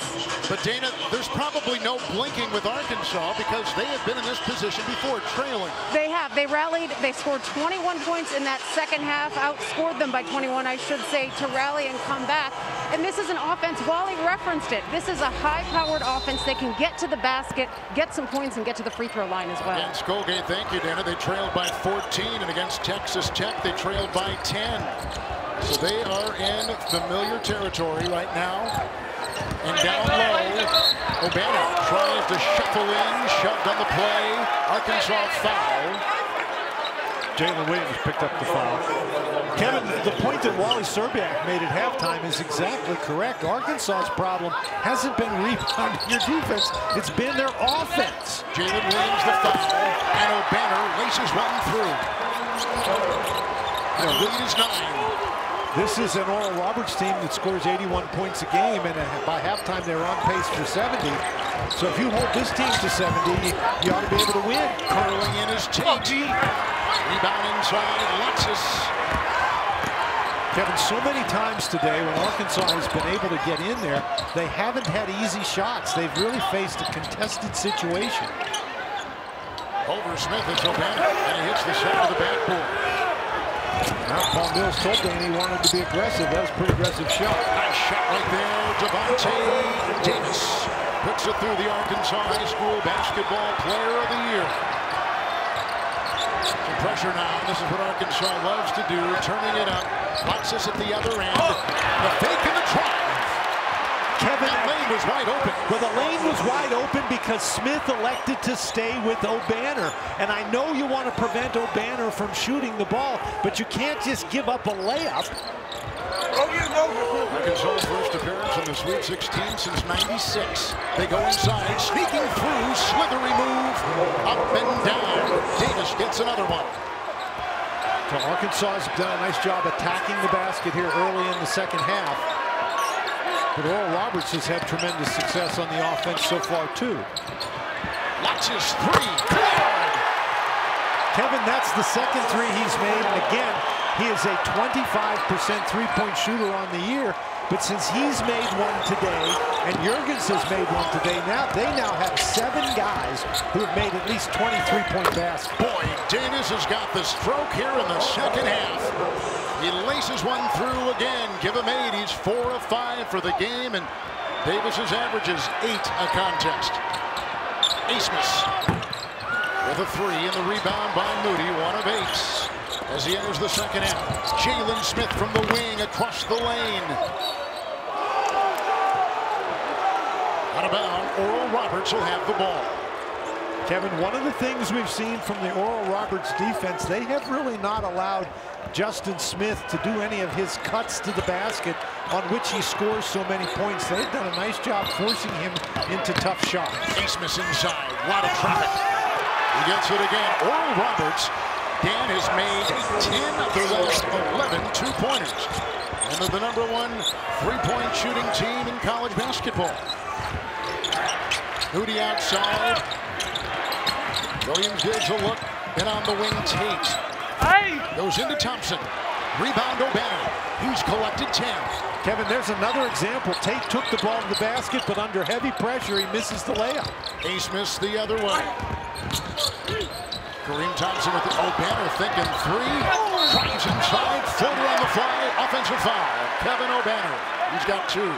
Speaker 1: But Dana, there's probably no blinking with Arkansas because they have been in this position before, trailing.
Speaker 3: They have. They rallied. They scored 21 points in that second half, outscored them by 21, I should say, to rally and come back. And this is an offense, Wally referenced it, this is a high-powered offense. They can get to the basket, get some points, and get to the free throw line as well.
Speaker 1: Against Colgate, thank you, Dana, they trailed by 14, and against Texas Tech, they trailed by 10. So they are in familiar territory right now. And down low, O'Banner tries to shuffle in, shoved on the play. Arkansas foul.
Speaker 2: Jalen Williams picked up the foul. Kevin, the point that Wally Serbiak made at halftime is exactly correct. Arkansas's problem hasn't been rebounding your defense. It's been their offense.
Speaker 1: Jalen Williams the foul, and O'Banner laces one through. The lead is 9.
Speaker 2: This is an Oral Roberts team that scores 81 points a game, and by halftime they're on pace for 70. So if you hold this team to 70, you ought to be able to win.
Speaker 1: Curling in is Tate. Rebound inside, Alexis.
Speaker 2: Kevin, so many times today when Arkansas has been able to get in there, they haven't had easy shots. They've really faced a contested situation.
Speaker 1: Over Smith is O'Banner, and he hits the center of the backboard.
Speaker 2: Now, Paul Mills told Danny he wanted to be aggressive. That was a pretty aggressive shot.
Speaker 1: Nice shot right there. Devontae Davis puts it through the Arkansas High School Basketball Player of the Year. Some pressure now. This is what Arkansas loves to do, turning it up. Alexis at the other end. The fake and the drive.
Speaker 2: Kevin,
Speaker 1: that lane was wide open.
Speaker 2: Well, the lane was wide open because Smith elected to stay with O'Banner. And I know you want to prevent O'Banner from shooting the ball, but you can't just give up a layup.
Speaker 1: Arkansas's first appearance in the Sweet 16 since '96. They go inside, sneaking through, slithery move, up and down. Davis gets another one.
Speaker 2: So Arkansas has done a nice job attacking the basket here early in the second half. But Oral Roberts has had tremendous success on the offense so far, too.
Speaker 1: Launches three. Good.
Speaker 2: Kevin, that's the second three he's made. And again, he is a 25% three-point shooter on the year. But since he's made one today, and Jurgens has made one today, they now have 7 guys who have made at least 23-point baskets.
Speaker 1: Boy, Davis has got the stroke here in the second half. He laces one through again. Give him 8. He's 4 of 5 for the game, and Davis's average is 8 a contest. Asmus with a 3 and the rebound by Moody, 1 of 8 as he enters the second half. Jalen Smith from the wing across the lane. Out of bounds, Oral Roberts will have the ball.
Speaker 2: Kevin, one of the things we've seen from the Oral Roberts defense, they have really not allowed Justin Smith to do any of his cuts to the basket on which he scores so many points. They've done a nice job forcing him into tough shots.
Speaker 1: Asmus inside, a lot of traffic. He gets it again. Oral Roberts, Dan, has made 10 of the last 11 two-pointers. And they're the #1 three-point shooting team in college basketball. Moody outside. Williams gives a look, and on the wing, Tate. Goes into Thompson. Rebound O'Banner. He's collected 10.
Speaker 2: Kevin, there's another example. Tate took the ball to the basket, but under heavy pressure, he misses the layup.
Speaker 1: Asmus the other way. Kareem Thompson with the O'Banner thinking 3. Drives inside, floater on the fly, offensive foul. Kevin O'Banner, he's got 2.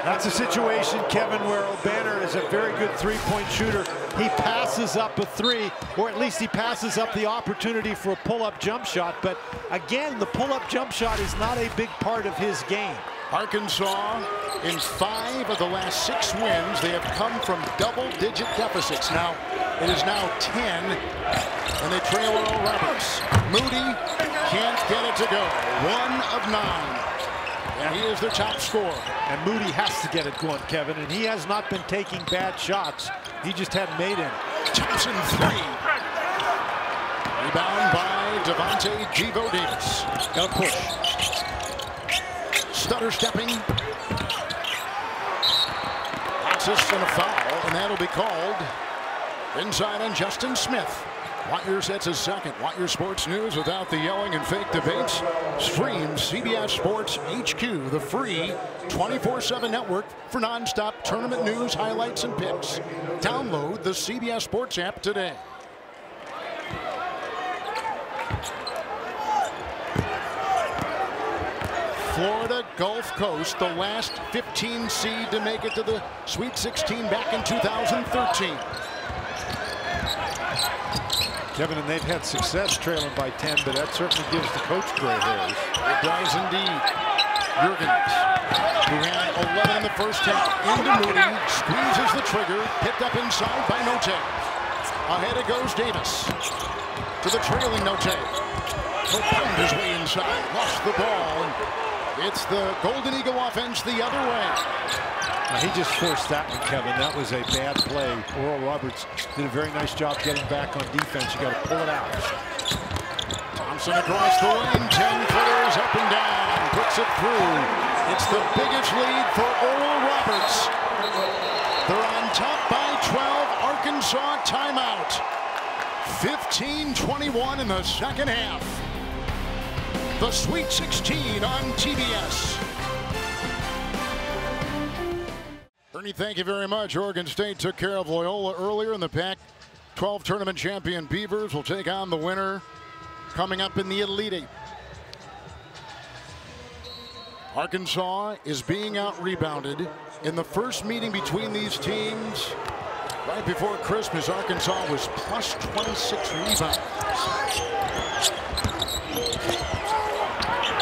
Speaker 2: That's a situation, Kevin, where O'Banner is a very good three-point shooter. He passes up a 3, or at least he passes up the opportunity for a pull-up jump shot. But again, the pull-up jump shot is not a big part of his game.
Speaker 1: Arkansas, in 5 of the last 6 wins, they have come from double-digit deficits. Now, it is now 10, and they trail Oral Roberts. Moody can't get it to go. 1 of 9. And he is their top scorer.
Speaker 2: And Moody has to get it going, Kevin, and he has not been taking bad shots. He just hadn't made any.
Speaker 1: Thompson 3. Rebound by Devontae Devo Davis.
Speaker 2: Got a push.
Speaker 1: Stutter stepping. Access and a foul, and that'll be called inside on Justin Smith. Want your sets a second. Want your sports news without the yelling and fake debates? Stream CBS Sports HQ, the free 24/7 network for nonstop tournament news, highlights, and picks. Download the CBS Sports app today. Florida Gulf Coast, the last 15 seed to make it to the Sweet 16 back in 2013.
Speaker 2: Kevin, and they've had success trailing by 10, but that certainly gives the coach gray hairs.
Speaker 1: It does indeed. Jurgens, who had 11 in the first half, into Moody, squeezes the trigger, picked up inside by Note. Ahead it goes Davis to the trailing Note. He'll pound his way inside, lost the ball, and it's the Golden Eagle offense the other way.
Speaker 2: He just forced that one, Kevin. That was a bad play. Oral Roberts did a very nice job getting back on defense. You got to pull it out.
Speaker 1: Thompson across the lane, 10 footers up and down, puts it through. It's the biggest lead for Oral Roberts. They're on top by 12. Arkansas timeout. 15-21 in the second half. the Sweet 16 on TBS. Ernie, thank you very much. Oregon State took care of Loyola earlier in the Pac-12 tournament champion Beavers will take on the winner coming up in the Elite Eight. Arkansas is being out-rebounded in the first meeting between these teams. Right before Christmas, Arkansas was plus 26 rebounds.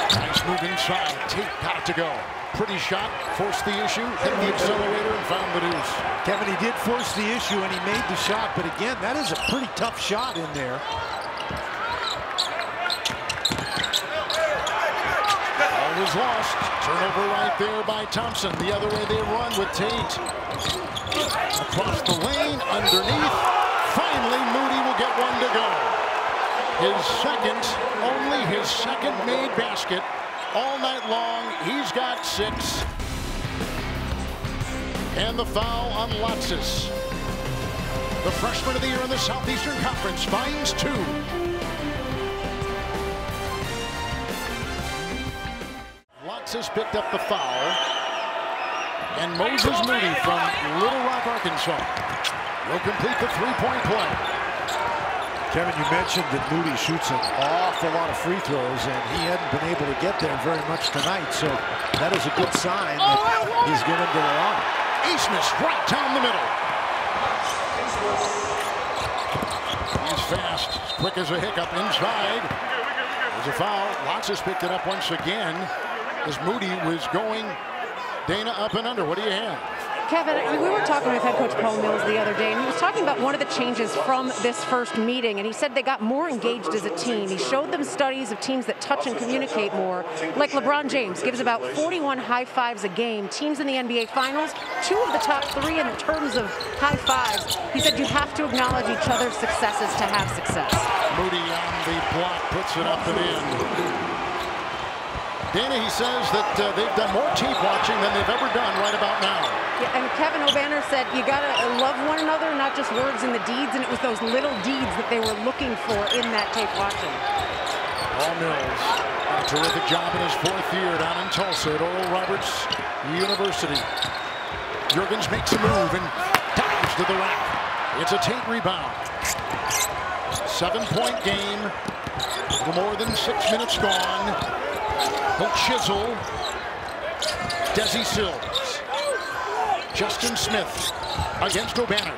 Speaker 1: Nice move inside. Tate got it to go. Pretty shot, forced the issue, hit the accelerator, and found the deuce.
Speaker 2: Kevin, he did force the issue, and he made the shot. But again, that is a pretty tough shot in there.
Speaker 1: Ball was lost. Turnover right there by Thompson. The other way they run with Tate. Across the lane, underneath. Finally, Moody will get one to go. Only his second made basket all night long. He's got 6. And the foul on Lotsis. The freshman of the year in the Southeastern Conference finds 2. Lotsis picked up the foul. And Moses Moody from Little Rock, Arkansas will complete the three-point play.
Speaker 2: Kevin, you mentioned that Moody shoots an awful lot of free throws, and he hadn't been able to get there very much tonight. So that is a good sign that he's given to the line.
Speaker 1: Eastmus right down the middle. He's fast, as quick as a hiccup inside. There's a foul. Lotsis picked it up once again as Moody was going Dana up and under. What do you have?
Speaker 3: Kevin, we were talking with head coach Paul Mills the other day, and he was talking about one of the changes from this first meeting, and he said they got more engaged as a team. He showed them studies of teams that touch and communicate more, like LeBron James gives about 41 high fives a game. Teams in the NBA Finals, 2 of the top 3 in terms of high fives. He said you have to acknowledge each other's successes to have success.
Speaker 1: Moody on the block, puts it up and in. Dana, he says that they've done more tape watching than they've ever done right about now.
Speaker 3: Yeah, and Kevin O'Banner said you got to love one another, not just words and the deeds, and it was those little deeds that they were looking for in that tape watching.
Speaker 1: Paul Mills, a terrific job in his 4th year down in Tulsa at Oral Roberts University. Jurgens makes a move and dives to the rack. It's a Tate rebound. 7-point game. A little more than 6 minutes gone. He'll chisel. Desi Sills. Justin Smith against O'Banner.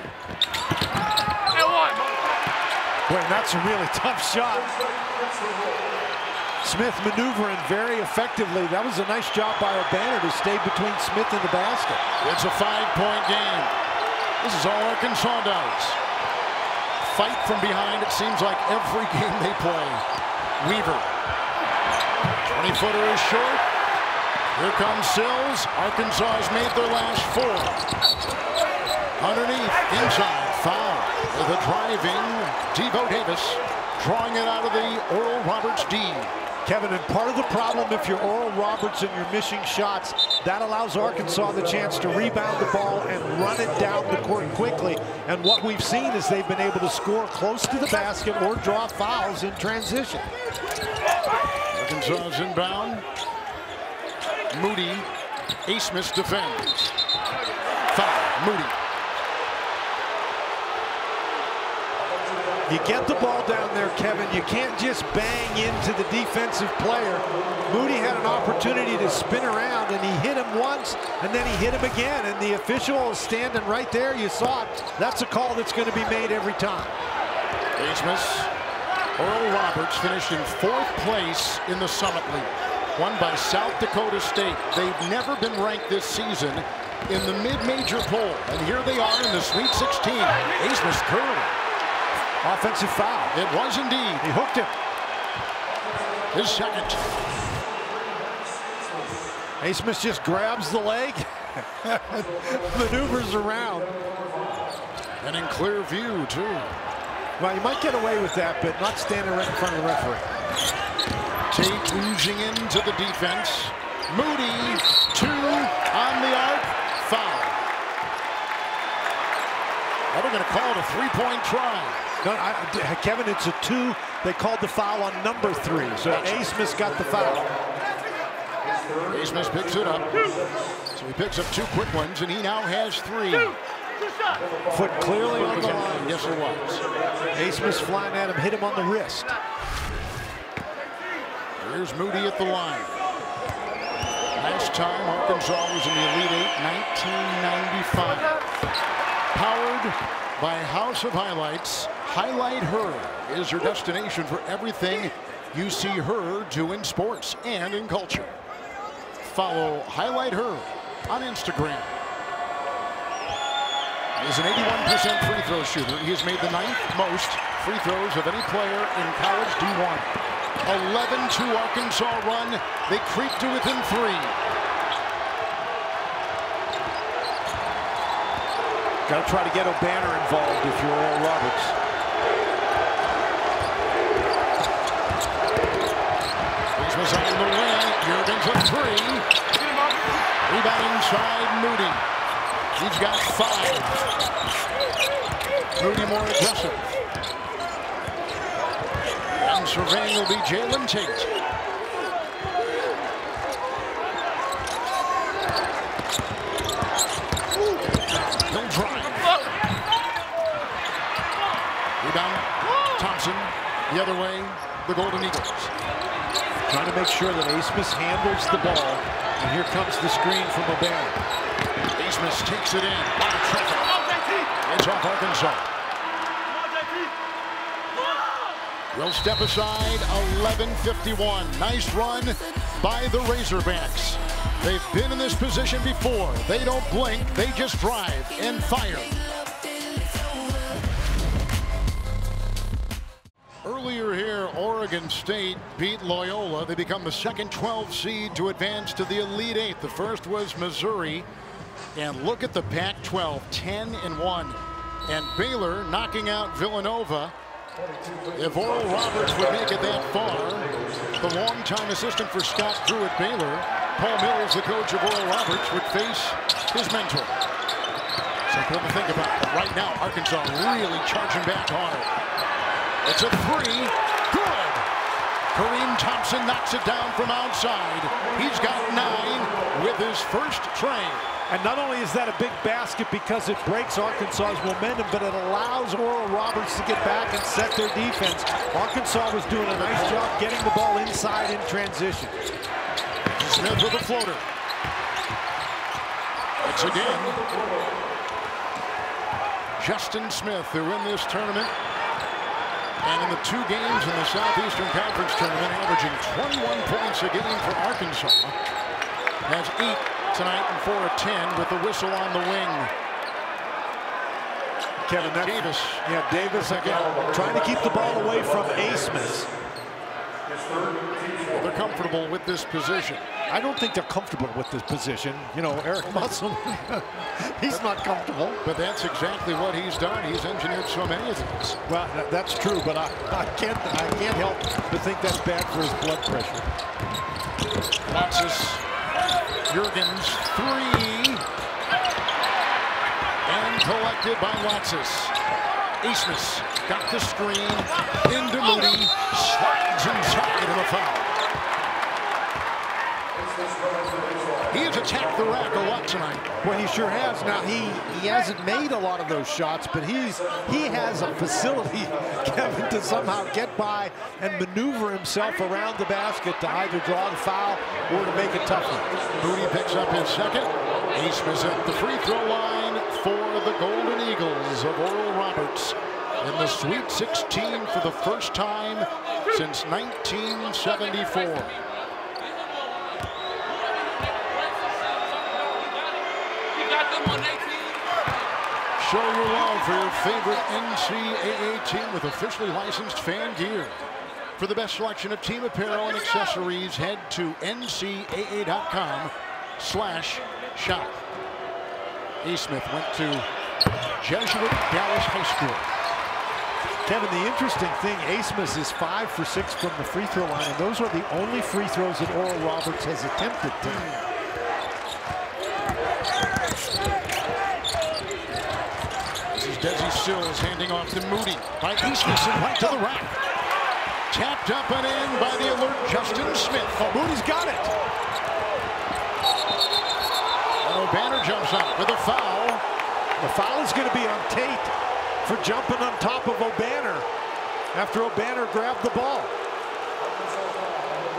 Speaker 2: Boy, that's a really tough shot. Smith maneuvering very effectively. That was a nice job by O'Banner to stay between Smith and the basket.
Speaker 1: It's a 5-point game. This is all Arkansas does. Fight from behind, it seems like every game they play. Weaver. 20-footer is short. Here comes Sills. Arkansas has made their last 4. Underneath, inside, foul. The driving, Devo Davis, drawing it out of the Oral Roberts D.
Speaker 2: Kevin, and part of the problem if you're Oral Roberts and you're missing shots, that allows Arkansas the chance to rebound the ball and run it down the court quickly. And what we've seen is they've been able to score close to the basket or draw fouls in transition.
Speaker 1: Arkansas is inbound. Moody, Asmus defends. Foul, Moody.
Speaker 2: You get the ball down there, Kevin. You can't just bang into the defensive player. Moody had an opportunity to spin around, and he hit him once, and then he hit him again. And the official is standing right there. You saw it. That's a call that's going to be made every time.
Speaker 1: Asmus, Oral Roberts finished in 4th place in the Summit League, won by South Dakota State. They've never been ranked this season in the mid-major poll, and here they are in the Sweet 16. Asmus curling.
Speaker 2: Offensive foul.
Speaker 1: It was indeed.
Speaker 2: He hooked him.
Speaker 1: His second.
Speaker 2: Asmus just grabs the leg, maneuvers around.
Speaker 1: And in clear view, too.
Speaker 2: Well, you might get away with that, but not standing right in front of the referee.
Speaker 1: Tate oozing into the defense. Moody, 2 on the arc. Foul. Now they're going to call it a three-point try.
Speaker 2: No, Kevin, it's a 2. They called the foul on number 3. So A. Smith got the foul.
Speaker 1: A. Smith picks it up. So he picks up 2 quick ones, and he now has 3.
Speaker 2: Foot clearly on the line.
Speaker 1: Yes, it was.
Speaker 2: A. Smith flying at him, hit him on the wrist.
Speaker 1: Here's Moody at the line. Last time Arkansas was in the Elite Eight, 1995. Powered by House of Highlights, Highlight Her is your destination for everything you see her do in sports and in culture. Follow Highlight Her on Instagram. He's an 81% free throw shooter. He has made the 9th most free throws of any player in college D1. 11-2 Arkansas run. They creep to within 3.
Speaker 2: Got to try to get O'Banner involved if you're Oral Roberts.
Speaker 1: This was on the wing. Jurgens a 3. Rebound inside Moody. He's got 5. Moody more aggressive. And surveying will be Jalen Tate. He'll drive. Rebound. Thompson the other way. The Golden Eagles.
Speaker 2: Trying to make sure that A. Smith handles the ball. And here comes the screen from O'Banner.
Speaker 1: A. Smith takes it in. Wow, traffic. It's off Arkansas. Will step aside. 11:51. Nice run by the Razorbacks. They've been in this position before. They don't blink. They just drive and fire. Earlier here, Oregon State beat Loyola. They become the second 12 seed to advance to the Elite Eight. The first was Missouri. And look at the Pac-12, 10-1. And Baylor knocking out Villanova. If Oral Roberts would make it that far, the longtime assistant for Scott Drew at Baylor, Paul Mills, the coach of Oral Roberts, would face his mentor. Something to think about. But right now, Arkansas really charging back hard. It's a 3. Good. Kareem Thompson knocks it down from outside. He's got 9 with his first tray.
Speaker 2: And not only is that a big basket because it breaks Arkansas's momentum, but it allows Oral Roberts to get back and set their defense. Arkansas was doing a nice job getting the ball inside in transition.
Speaker 1: Smith with a floater. It's again Justin Smith, who in this tournament and in the 2 games in the Southeastern Conference tournament, averaging 21 points a game for Arkansas, has 8 tonight and 4 of 10 with the whistle on the wing.
Speaker 2: Kevin, Davis. Yeah, Davis again trying to keep the ball away from A. Smith.
Speaker 1: Well, they're comfortable with this position.
Speaker 2: I don't think they're comfortable with this position. You know, Eric Musselman, he's not comfortable.
Speaker 1: But that's exactly what he's done. He's engineered so many of these.
Speaker 2: Well, that's true, but I can't help but think that's bad for his blood pressure.
Speaker 1: Latsis. Jurgens 3 and collected by Latsis. A. Smith got the screen into Moody, slides inside of a foul. He has attacked the rack a lot tonight.
Speaker 2: Well, he sure has. Now he hasn't made a lot of those shots, but he has a facility, Kevin, to somehow get by and maneuver himself around the basket to either draw the foul or to make it tougher.
Speaker 1: Moody picks up his second. A. Smith at the free throw line for the Golden Eagles of Oral Roberts in the Sweet 16 for the first time since 1974. Show your love for your favorite NCAA team with officially licensed fan gear. For the best selection of team apparel and accessories, head to ncaa.com/shop. A. Smith went to Jesuit Dallas High School.
Speaker 2: Kevin, the interesting thing, A. Smith is 5 for 6 from the free throw line, and those are the only free throws that Oral Roberts has attempted tonight.
Speaker 1: This is Desi Sills handing off to Moody by Eastman right to the rack. Tapped up and in by the alert Justin Smith.
Speaker 2: Oh, Moody's got it.
Speaker 1: And O'Banner jumps up with a foul.
Speaker 2: The foul is going to be on Tate for jumping on top of O'Banner after O'Banner grabbed the ball.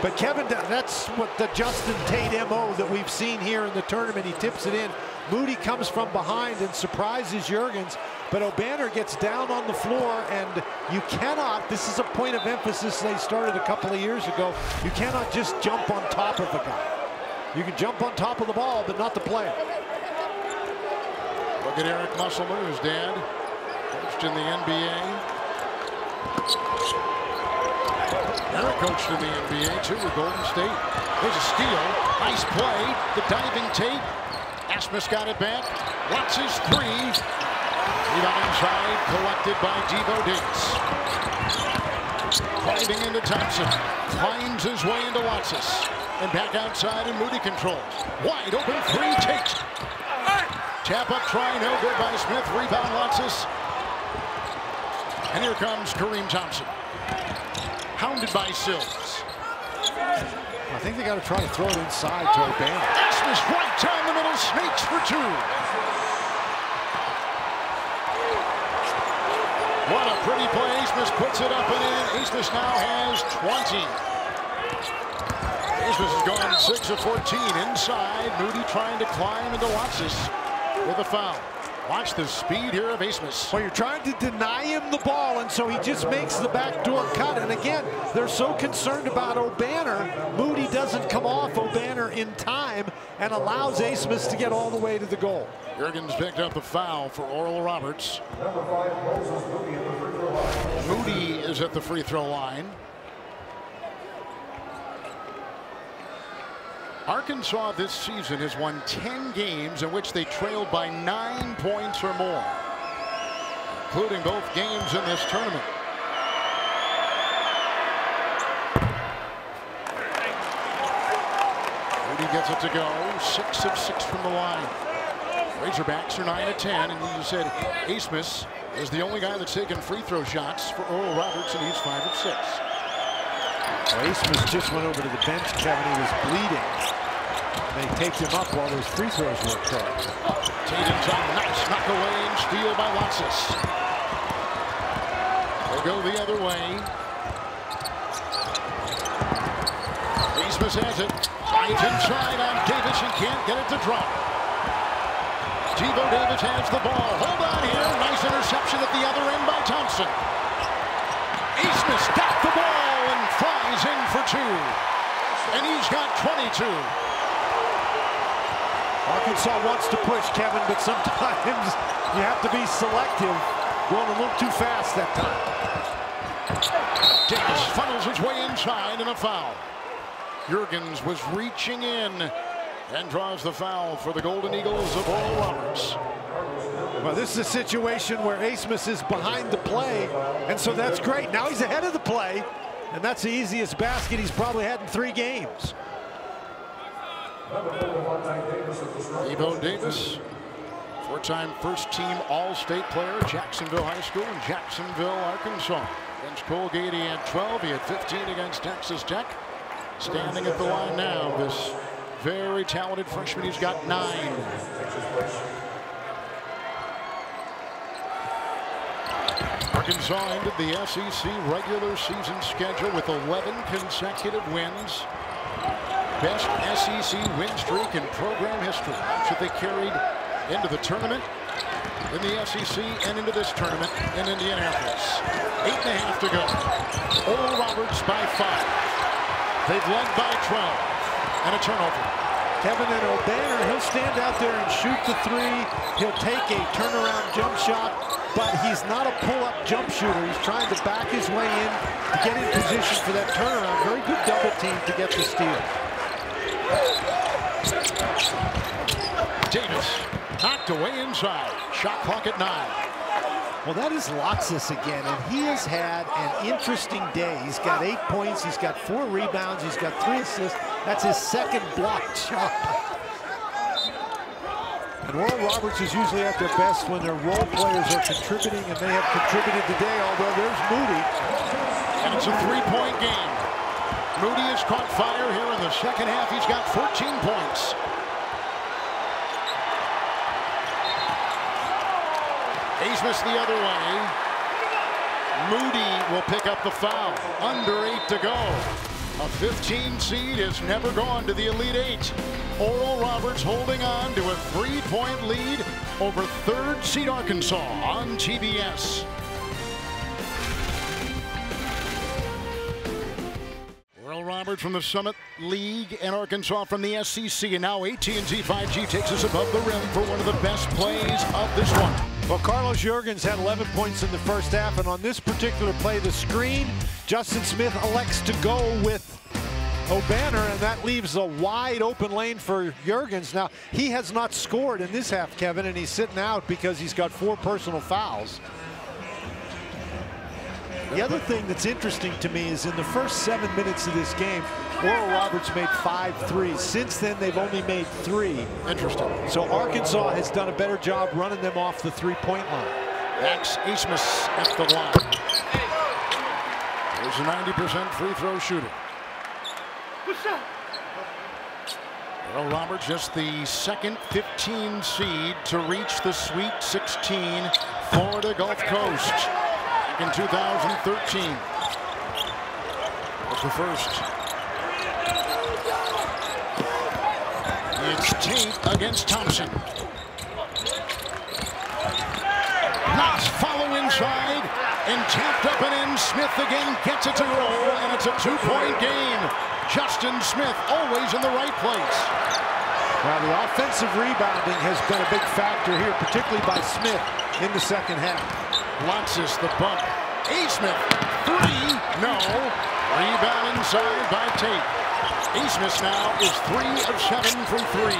Speaker 2: But Kevin, that's what the Justin Tate MO that we've seen here in the tournament. He tips it in. Moody comes from behind and surprises Jurgens, but O'Banner gets down on the floor, and you cannot, this is a point of emphasis they started a couple of years ago, you cannot just jump on top of a guy. You can jump on top of the ball, but not the player.
Speaker 1: Look at Eric Musselman, whose dad coached in the NBA. Eric coached in the NBA too with Golden State. There's a steal. Nice play. The diving Tate. Asmus got it back. Watts his three. Rebound inside. Collected by Devo Davis. Driving into Thompson. Climbs his way into Watts. And back outside, and Moody controls. Wide open three. Tate. Tap up try. No good by Smith. Rebound Watts. And here comes Kareem Thompson. Hounded by Sills.
Speaker 2: I think they got to try to throw it inside to O'Banner.
Speaker 1: Asmus right down the middle, snakes for two. What a pretty play. Asmus puts it up and in. Asmus now has 20. Asmus has gone 6 of 14 inside. Moody trying to climb into Watts with a foul. Watch the speed here of Asmus.
Speaker 2: Well, you're trying to deny him the ball, and so he just makes the backdoor cut. And again, they're so concerned about O'Banner. Moody doesn't come off O'Banner in time and allows Asmus to get all the way to the goal.
Speaker 1: Jurgens picked up the foul for Oral Roberts. Moody is at the free throw line. Arkansas this season has won 10 games in which they trailed by 9 points or more, including both games in this tournament. Moody gets it to go. 6 of 6 from the line. Razorbacks are 9 of 10, and you said Asmus is the only guy that's taken free throw shots for Oral Roberts, and he's 5 of 6.
Speaker 2: Well, Asmus just went over to the bench, Kevin. He was bleeding. They taped him up while those free throws were occurring.
Speaker 1: Tate inside, nice knock away and steal by Watts. They'll go the other way. Asmus has it. Finds inside on Davis and can't get it to drop. Devo Davis has the ball. Hold on here. Nice interception at the other end by Thompson. Asmus got the ball and flies in for 2. And he's got 22.
Speaker 2: Arkansas wants to push, Kevin, but sometimes you have to be selective. Going a little too fast that time.
Speaker 1: Davis funnels his way inside and a foul. Jurgens was reaching in and draws the foul for the Golden Eagles of Oral Roberts.
Speaker 2: Well, this is a situation where Asmus is behind the play, and so that's great. Now he's ahead of the play, and that's the easiest basket he's probably had in 3 games.
Speaker 1: Devo Davis, 4-time first-team All-State player, Jacksonville High School in Jacksonville, Arkansas. Against Colgate, he had 12. He had 15 against Texas Tech. Standing at the line now, this very talented freshman. He's got 9. Arkansas ended the SEC regular season schedule with 11 consecutive wins. Best SEC win streak in program history. That's what they carried into the tournament in the SEC and into this tournament in Indianapolis. 8.5 to go. Oral Roberts by 5. They've led by 12 and a turnover.
Speaker 2: Kevin, and O'Banner, he'll stand out there and shoot the 3. He'll take a turnaround jump shot, but he's not a pull-up jump shooter. He's trying to back his way in to get in position for that turnaround. Very good double team to get the steal.
Speaker 1: Davis knocked away inside. Shot clock at 9.
Speaker 2: Well, that is Loxis again, and he has had an interesting day. He's got 8 points, he's got 4 rebounds, he's got 3 assists. That's his second blocked shot. And Oral Roberts is usually at their best when their role players are contributing, and they have contributed today, although there's Moody.
Speaker 1: And it's a three-point game. Moody has caught fire here in the second half. He's got 14 points. Asmus the other way. Moody will pick up the foul. Under 8 to go. A 15 seed has never gone to the Elite Eight. Oral Roberts holding on to a 3-point lead over third seed Arkansas on TBS. Oral Roberts from the Summit League and Arkansas from the SEC. And now AT&T 5G takes us above the rim for one of the best plays of this one.
Speaker 2: Well, Carlos Jurgens had 11 points in the first half, and on this particular play, the screen, Justin Smith elects to go with O'Banner, and that leaves a wide open lane for Jurgens. Now, he has not scored in this half, Kevin, and he's sitting out because he's got 4 personal fouls. The other thing that's interesting to me is in the first 7 minutes of this game, Oral Roberts made 5 threes. Since then, they've only made 3.
Speaker 1: Interesting.
Speaker 2: So Arkansas has done a better job running them off the 3-point line.
Speaker 1: Max Asmus at the line. There's a 90% free throw shooter. Oral Roberts just the second 15 seed to reach the Sweet 16 Florida Gulf Coast in 2013. That's the first. It's Tate against Thompson. Nice follow inside and tapped up and in. Smith again gets it to roll, and it's a 2-point game. Justin Smith always in the right place.
Speaker 2: Now the offensive rebounding has been a big factor here, particularly by Smith in the second half.
Speaker 1: Launches the bump. Asmus, 3, no. Rebound inside by Tate. Asmus now is 3 of 7 from 3.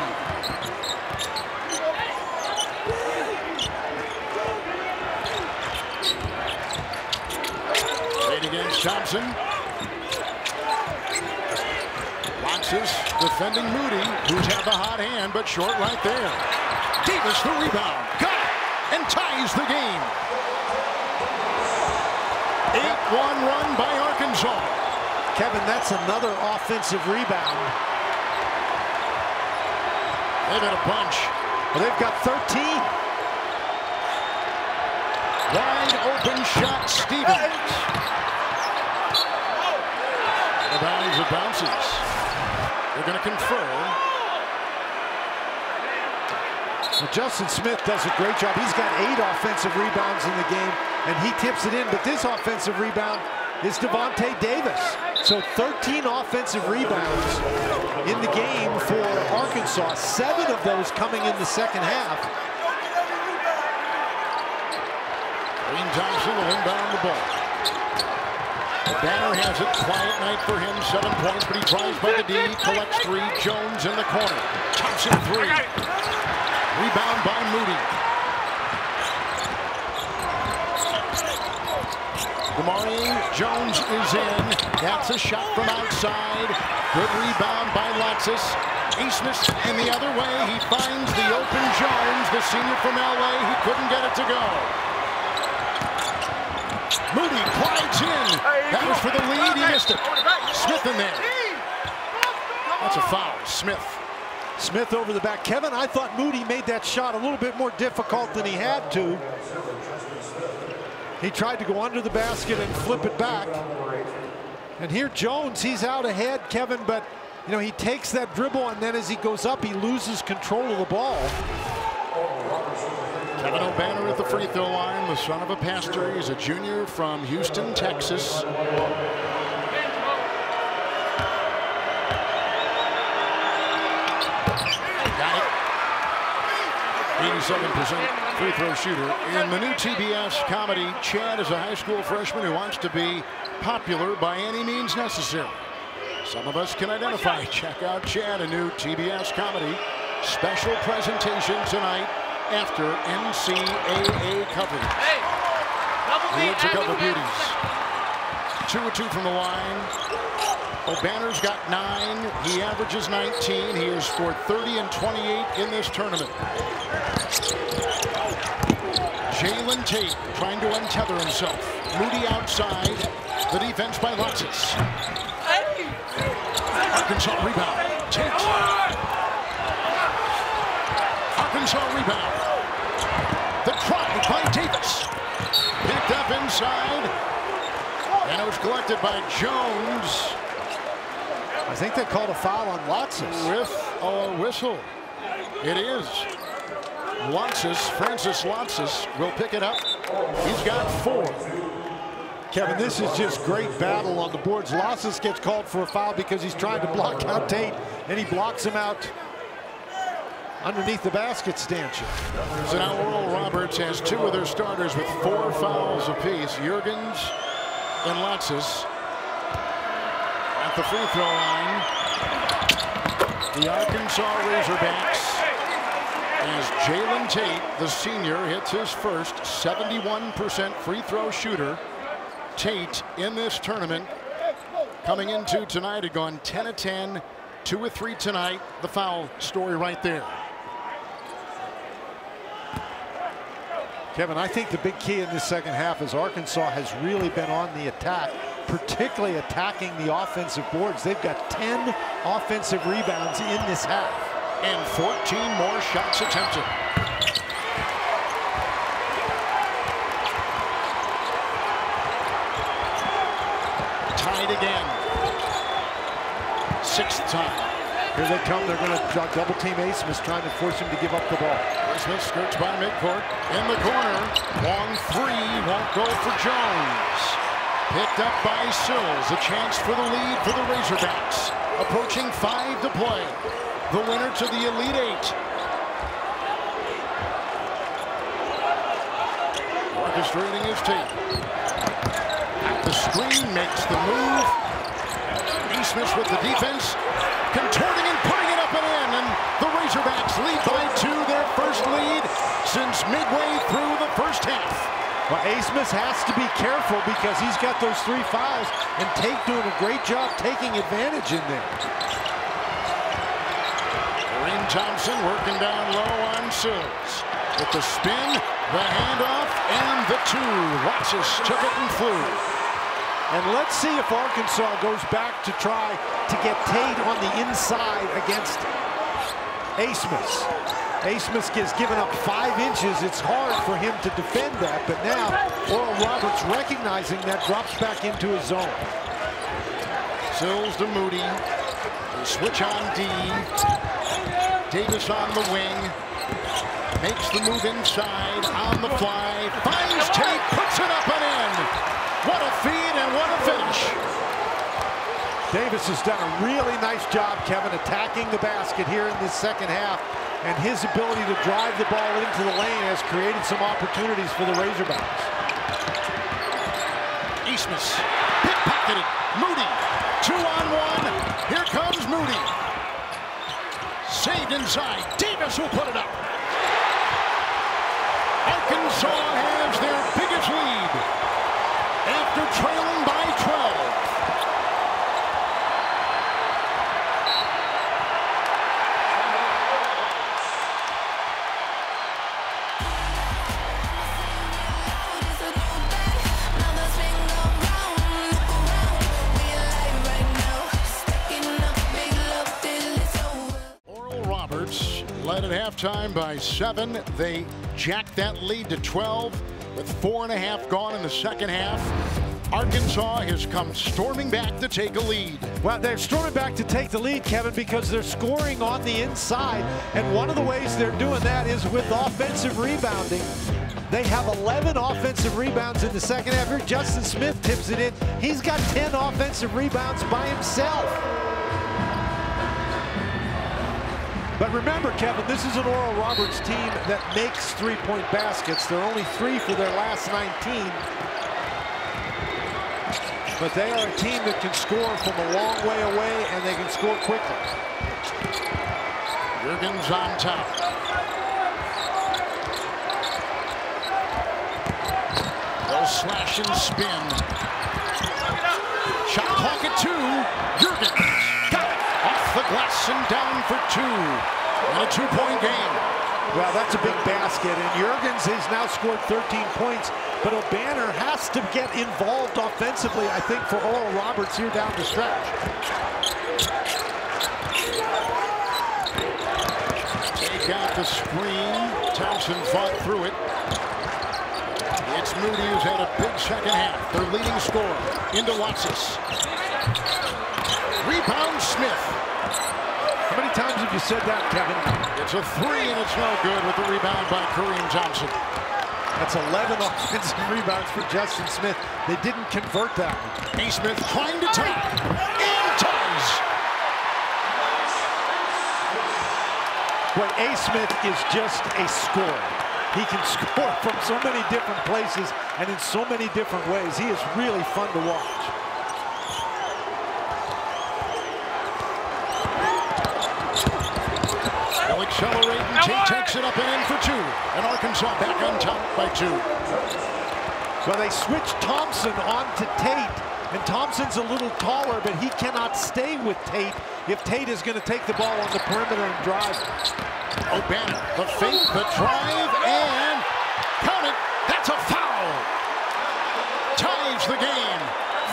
Speaker 1: Tate against Thompson. Launches, defending Moody, who's had the hot hand, but short right there. Davis the rebound, got it, and ties the game. 8-1 run by Arkansas.
Speaker 2: Kevin, that's another offensive rebound.
Speaker 1: They've had a bunch.
Speaker 2: Well, they've got 13.
Speaker 1: Wide open shot, Stevens. The bounds of bounces. They're going to confer.
Speaker 2: Well, Justin Smith does a great job. He's got 8 offensive rebounds in the game, and he tips it in. But this offensive rebound is Devontae Davis. So 13 offensive rebounds in the game for Arkansas. 7 of those coming in the second half.
Speaker 1: Green Thompson will inbound the ball. Banner has it. Quiet night for him. 7 points, but he drives by the D. Collects 3. Jones in the corner. Thompson 3. Rebound by Moody. Damari Jones is in. That's a shot from outside. Good rebound by Laxis. Asmus in the other way. He finds the open Jones, the senior from LA. He couldn't get it to go. Moody glides in. That was for the lead. He missed it. Smith in there. That's a foul.
Speaker 2: Smith over the back. Kevin, I thought Moody made that shot a little bit more difficult than he had to. He tried to go under the basket and flip it back. And here Jones, he's out ahead, Kevin, but you know, he takes that dribble, and then as he goes up, he loses control of the ball.
Speaker 1: Kevin O'Banner at the free throw line, the son of a pastor. He's a junior from Houston, Texas. Got it. 87% free throw shooter. In the new TBS comedy, Chad is a high school freshman who wants to be popular by any means necessary. Some of us can identify. Check out Chad, a new TBS comedy. Special presentation tonight after NCAA coverage. Here's a couple beauties. 2 of 2 from the line. O'Banner's got 9. He averages 19. He has scored 30 and 28 in this tournament. Jalen Tate trying to untether himself. Moody outside. The defense by Lotsis. Arkansas rebound. Tate. Arkansas rebound. The try by Davis. Picked up inside. And it was collected by Jones.
Speaker 2: I think they called a foul on Lotsis.
Speaker 1: With a whistle. It is. Francis Lotsis will pick it up. He's got 4.
Speaker 2: Kevin, this is just great battle on the boards. Lotsis gets called for a foul because he's trying to block out Tate, and he blocks him out underneath the basket stanchion.
Speaker 1: So now Oral Roberts has 2 of their starters with 4 fouls apiece. Juergens and Lotsis at the free throw line. The Arkansas Razorbacks, as Jalen Tate, the senior, hits his first 71% free throw shooter. Tate in this tournament coming into tonight had gone 10 of 10, 2 of 3 tonight. The foul story right there.
Speaker 2: Kevin, I think the big key in this second half is Arkansas has really been on the attack, particularly attacking the offensive boards. They've got 10 offensive rebounds in this half.
Speaker 1: And 14 more shots attempted. Tied again. 6th time.
Speaker 2: Here they come. They're going to double team Asmus, trying to force him to give up the ball.
Speaker 1: Asmus skirts by midcourt. In the corner. Long 3 won't go for Jones. Picked up by Sills. A chance for the lead for the Razorbacks. Approaching 5 to play. The winner to the Elite 8. Orchestrating his Tate. At the screen, makes the move. Asmus with the defense. Contorting and putting it up and in. And the Razorbacks lead by 2. Their first lead since midway through the first half.
Speaker 2: Well, Asmus has to be careful because he's got those 3 fouls, and Tate doing a great job taking advantage in there.
Speaker 1: Kareem Thompson working down low on Sills. With the spin, the handoff, and the 2. Lotsis took it and flew.
Speaker 2: And let's see if Arkansas goes back to try to get Tate on the inside against Asmus. Asmus gets given up 5 inches. It's hard for him to defend that, but now Oral Roberts, recognizing that, drops back into his zone.
Speaker 1: Sills to Moody. They switch on D. Davis on the wing. Makes the move inside, on the fly. Finds Tate, puts it up and in. What a feed and what a finish.
Speaker 2: Davis has done a really nice job, Kevin, attacking the basket here in this second half. And his ability to drive the ball into the lane has created some opportunities for the Razorbacks.
Speaker 1: Asmus, pickpocketed. Moody, 2-on-1. Here comes Moody. Saved inside. Davis will put it up. Arkansas has their biggest lead after trailing by 12. Led at halftime by 7. They jacked that lead to 12 with 4.5 gone in the second half. Arkansas has come storming back to take a lead.
Speaker 2: Well, they're storming back to take the lead, Kevin, because they're scoring on the inside. And one of the ways they're doing that is with offensive rebounding. They have 11 offensive rebounds in the second half. Here, Justin Smith tips it in. He's got 10 offensive rebounds by himself. But remember, Kevin, this is an Oral Roberts team that makes three-point baskets. They're only 3 for their last 19. But they are a team that can score from a long way away, and they can score quickly.
Speaker 1: Juergens on top. They'll slash and spin. Shot clock at 2. Juergens got it off the glass and down for 2. And a 2-point game.
Speaker 2: Well, that's a big basket, and Juergens has now scored 13 points, but O'Banner has to get involved offensively, I think, for Oral Roberts here down the stretch.
Speaker 1: Take out the screen. Thompson fought through it. It's Moody, who's had a big second half. Their leading scorer into Watson. Rebound Smith.
Speaker 2: How many times have you said that, Kevin?
Speaker 1: It's a 3, and it's no good with the rebound by Kareem Thompson.
Speaker 2: That's 11 offensive rebounds for Justin Smith. They didn't convert that one.
Speaker 1: A. Smith trying to tie, and ties.
Speaker 2: Boy, A. Smith is just a scorer. He can score from so many different places and in so many different ways. He is really fun to watch.
Speaker 1: They'll accelerate, and Tate takes it up and in for 2. And Arkansas back on top by 2.
Speaker 2: Well, they switched Thompson on to Tate, and Thompson's a little taller, but he cannot stay with Tate if Tate is going to take the ball on the perimeter and drive.
Speaker 1: O'Banner, the fake, the drive, and count it. That's a foul. Ties the game.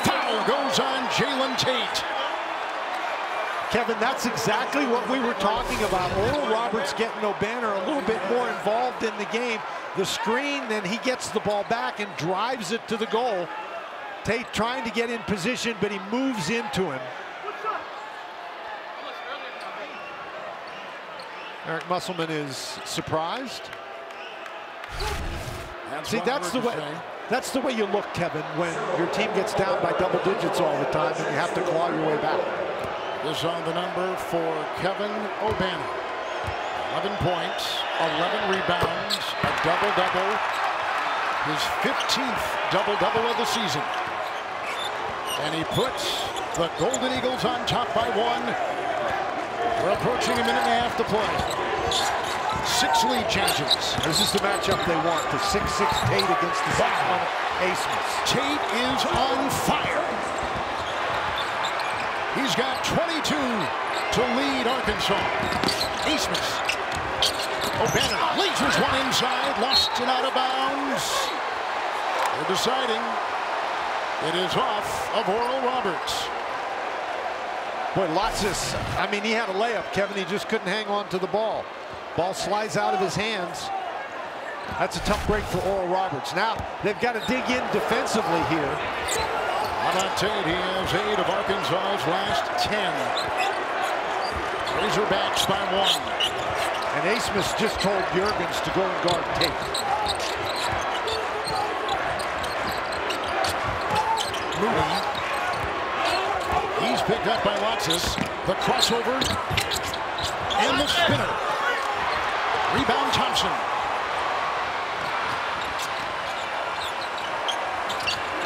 Speaker 1: Foul goes on Jalen Tate.
Speaker 2: Kevin, that's exactly what we were talking about. Oral Roberts getting O'Banner a little bit more involved in the game. The screen, then he gets the ball back and drives it to the goal. Tate trying to get in position, but he moves into him. Eric Musselman is surprised. See, that's the way you look, Kevin, when your team gets down by double digits all the time and you have to claw your way back.
Speaker 1: This on the number for Kevin O'Banner. 11 points, 11 rebounds, a double-double. His 15th double-double of the season. And he puts the Golden Eagles on top by 1. We're approaching a minute and a half to play. 6 lead changes.
Speaker 2: This is the matchup they want, the 6'6" Tate against the 6'1" A-Smith.
Speaker 1: Tate is on fire. He's got 22 to lead Arkansas. A-Smith. O'Banner lasers one inside, lost and out of bounds. They're deciding it is off of Oral Roberts.
Speaker 2: Boy, Lotsis, I mean, he had a layup, Kevin. He just couldn't hang on to the ball. Ball slides out of his hands. That's a tough break for Oral Roberts. Now, they've got to dig in defensively here.
Speaker 1: How about Tate? He has 8 of Arkansas's last 10. Razorbacks by 1.
Speaker 2: And A-Smith just told Juergens to go and guard Tate.
Speaker 1: Moody. He's picked up by Lotsis. The crossover and the spinner. Rebound Thompson.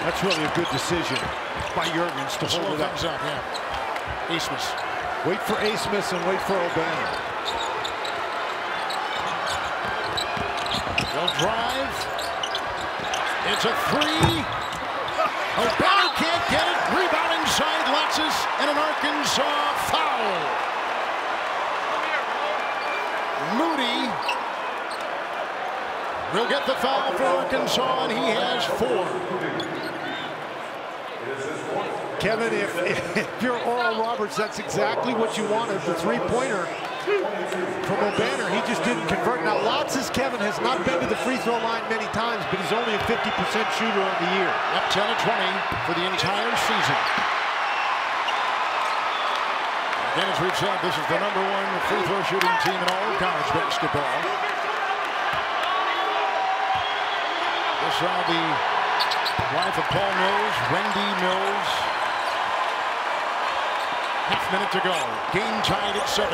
Speaker 2: That's really a good decision by Juergens to hold it up.
Speaker 1: Yeah. A-Smith.
Speaker 2: Wait for A-Smith and wait for O'Banner.
Speaker 1: They'll drive. It's a 3. O'Banner can't get it. Rebound inside Lotsis and an Arkansas foul. Moody will get the foul for Arkansas, and he has 4.
Speaker 2: Kevin, if you're Oral Roberts, that's exactly what you wanted. The three-pointer from O'Banner, he just didn't convert. Now, Lotsis, Kevin, has not been to the free throw line many times, but he's only a 50% shooter on the year.
Speaker 1: Up 10 of 20 for the entire season. Again, as we've said, this is the #1 free throw shooting team in all of college basketball. This saw the wife of Paul Mills, Wendy Mills. Half minute to go. Game tied at 70.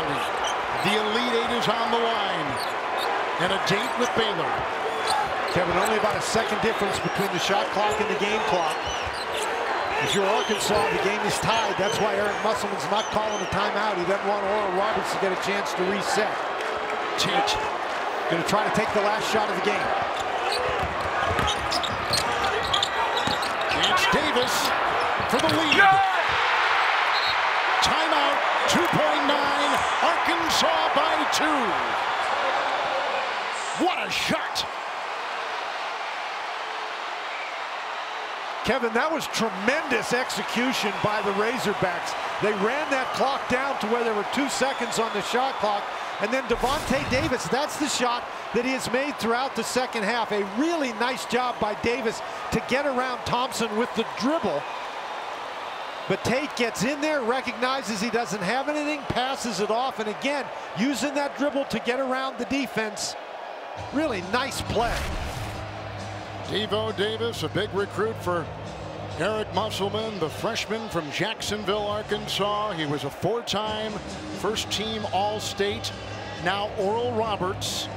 Speaker 1: The Elite Eight is on the line. And a date with Baylor.
Speaker 2: Kevin, only about a second difference between the shot clock and the game clock. If you're Arkansas, the game is tied. That's why Eric Musselman's not calling a timeout. He doesn't want Oral Roberts to get a chance to reset.
Speaker 1: Tate
Speaker 2: going to try to take the last shot of the game.
Speaker 1: It's Davis. for the lead.
Speaker 4: Yeah!
Speaker 1: Timeout, 2.9, Arkansas by 2. What a shot.
Speaker 2: Kevin, that was tremendous execution by the Razorbacks. They ran that clock down to where there were 2 seconds on the shot clock. And then Devontae Davis, that's the shot that he has made throughout the second half. A really nice job by Davis to get around Thompson with the dribble. But Tate gets in there, recognizes he doesn't have anything, passes it off, and again, using that dribble to get around the defense. Really nice play.
Speaker 1: Devo Davis, a big recruit for Eric Musselman, the freshman from Jacksonville, Arkansas. He was a 4-time first-team All-State. Now Oral Roberts.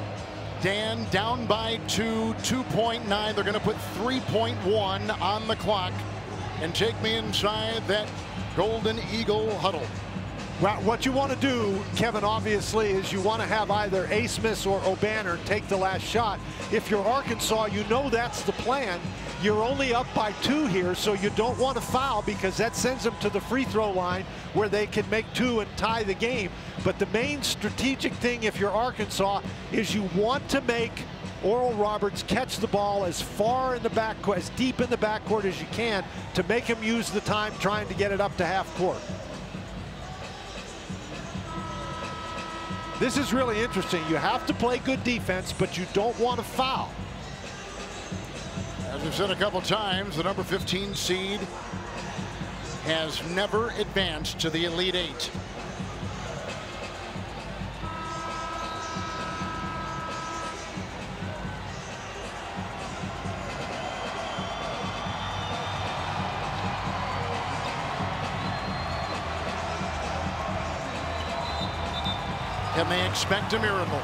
Speaker 1: Dan down by 2, 2.9. They're going to put 3.1 on the clock. And take me inside that Golden Eagle huddle.
Speaker 2: Well, what you want to do, Kevin, obviously, is you want to have either A. Smith or O'Banner take the last shot. If you're Arkansas, you know that's the plan. You're only up by 2 here, so you don't want to foul because that sends them to the free throw line where they can make 2 and tie the game. But the main strategic thing, if you're Arkansas, is you want to make Oral Roberts catch the ball as far in the backcourt, as deep in the backcourt as you can, to make him use the time trying to get it up to half court. This is really interesting. You have to play good defense, but you don't want to foul.
Speaker 1: As we've said a couple times, the number 15 seed has never advanced to the Elite Eight. Can they expect a miracle?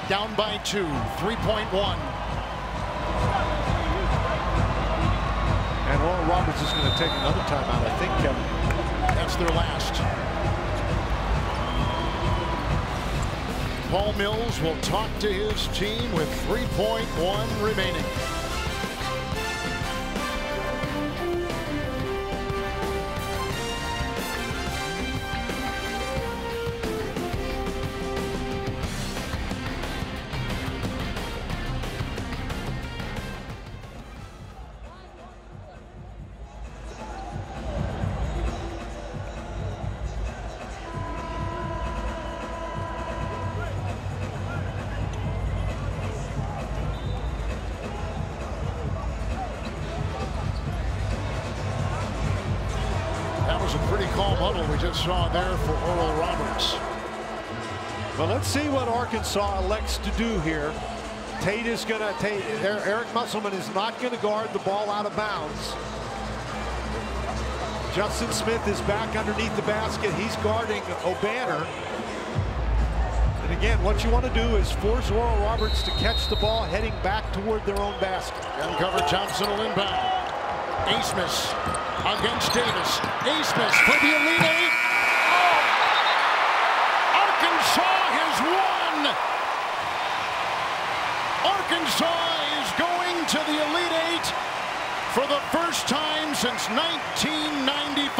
Speaker 1: Down by 2, 3.1.
Speaker 2: And Oral Roberts is going to take another timeout, I think, Kevin.
Speaker 1: That's their last. Paul Mills will talk to his team with 3.1 remaining. Pretty calm huddle we just saw there for Oral Roberts.
Speaker 2: Well, let's see what Arkansas elects to do here. Tate is going to take, Eric Musselman is not going to guard the ball out of bounds. Justin Smith is back underneath the basket. He's guarding O'Banner. And again, what you want to do is force Oral Roberts to catch the ball heading back toward their own basket.
Speaker 1: Uncovered, Thompson will inbound. Asmus against Davis. Asmus for the Elite Eight. Oh! Arkansas has won. Arkansas is going to the Elite Eight for the first time since 1995.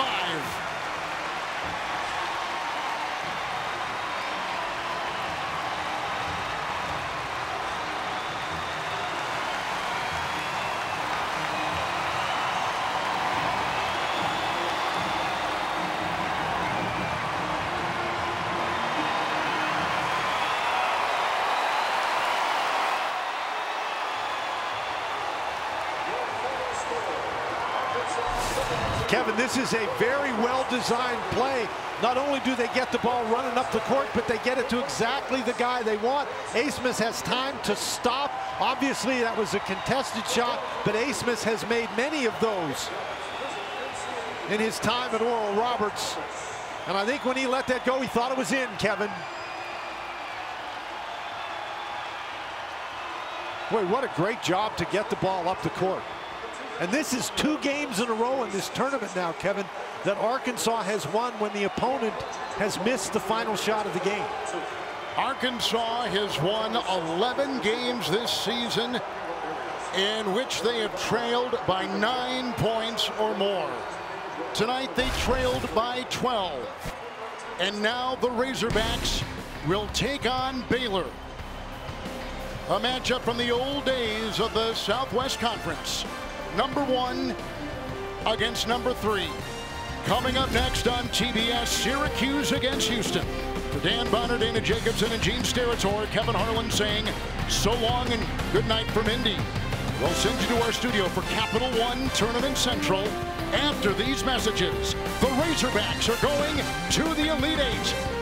Speaker 2: Kevin, this is a very well-designed play. Not only do they get the ball running up the court, but they get it to exactly the guy they want. Asmus has time to stop. Obviously, that was a contested shot, but Asmus has made many of those in his time at Oral Roberts. And I think when he let that go, he thought it was in, Kevin. Boy, what a great job to get the ball up the court. And this is 2 games in a row in this tournament now, Kevin, that Arkansas has won when the opponent has missed the final shot of the game.
Speaker 1: Arkansas has won 11 games this season. in which they have trailed by 9 points or more. Tonight they trailed by 12. And now the Razorbacks will take on Baylor. A matchup from the old days of the Southwest Conference. Number 1 against number 3. Coming up next on TBS, Syracuse against Houston. For Dan Bonner, Dana Jacobson, and Gene Steratore, Kevin Harlan saying so long and good night from Indy. We'll send you to our studio for Capital One Tournament Central. After these messages, the Razorbacks are going to the Elite Eight.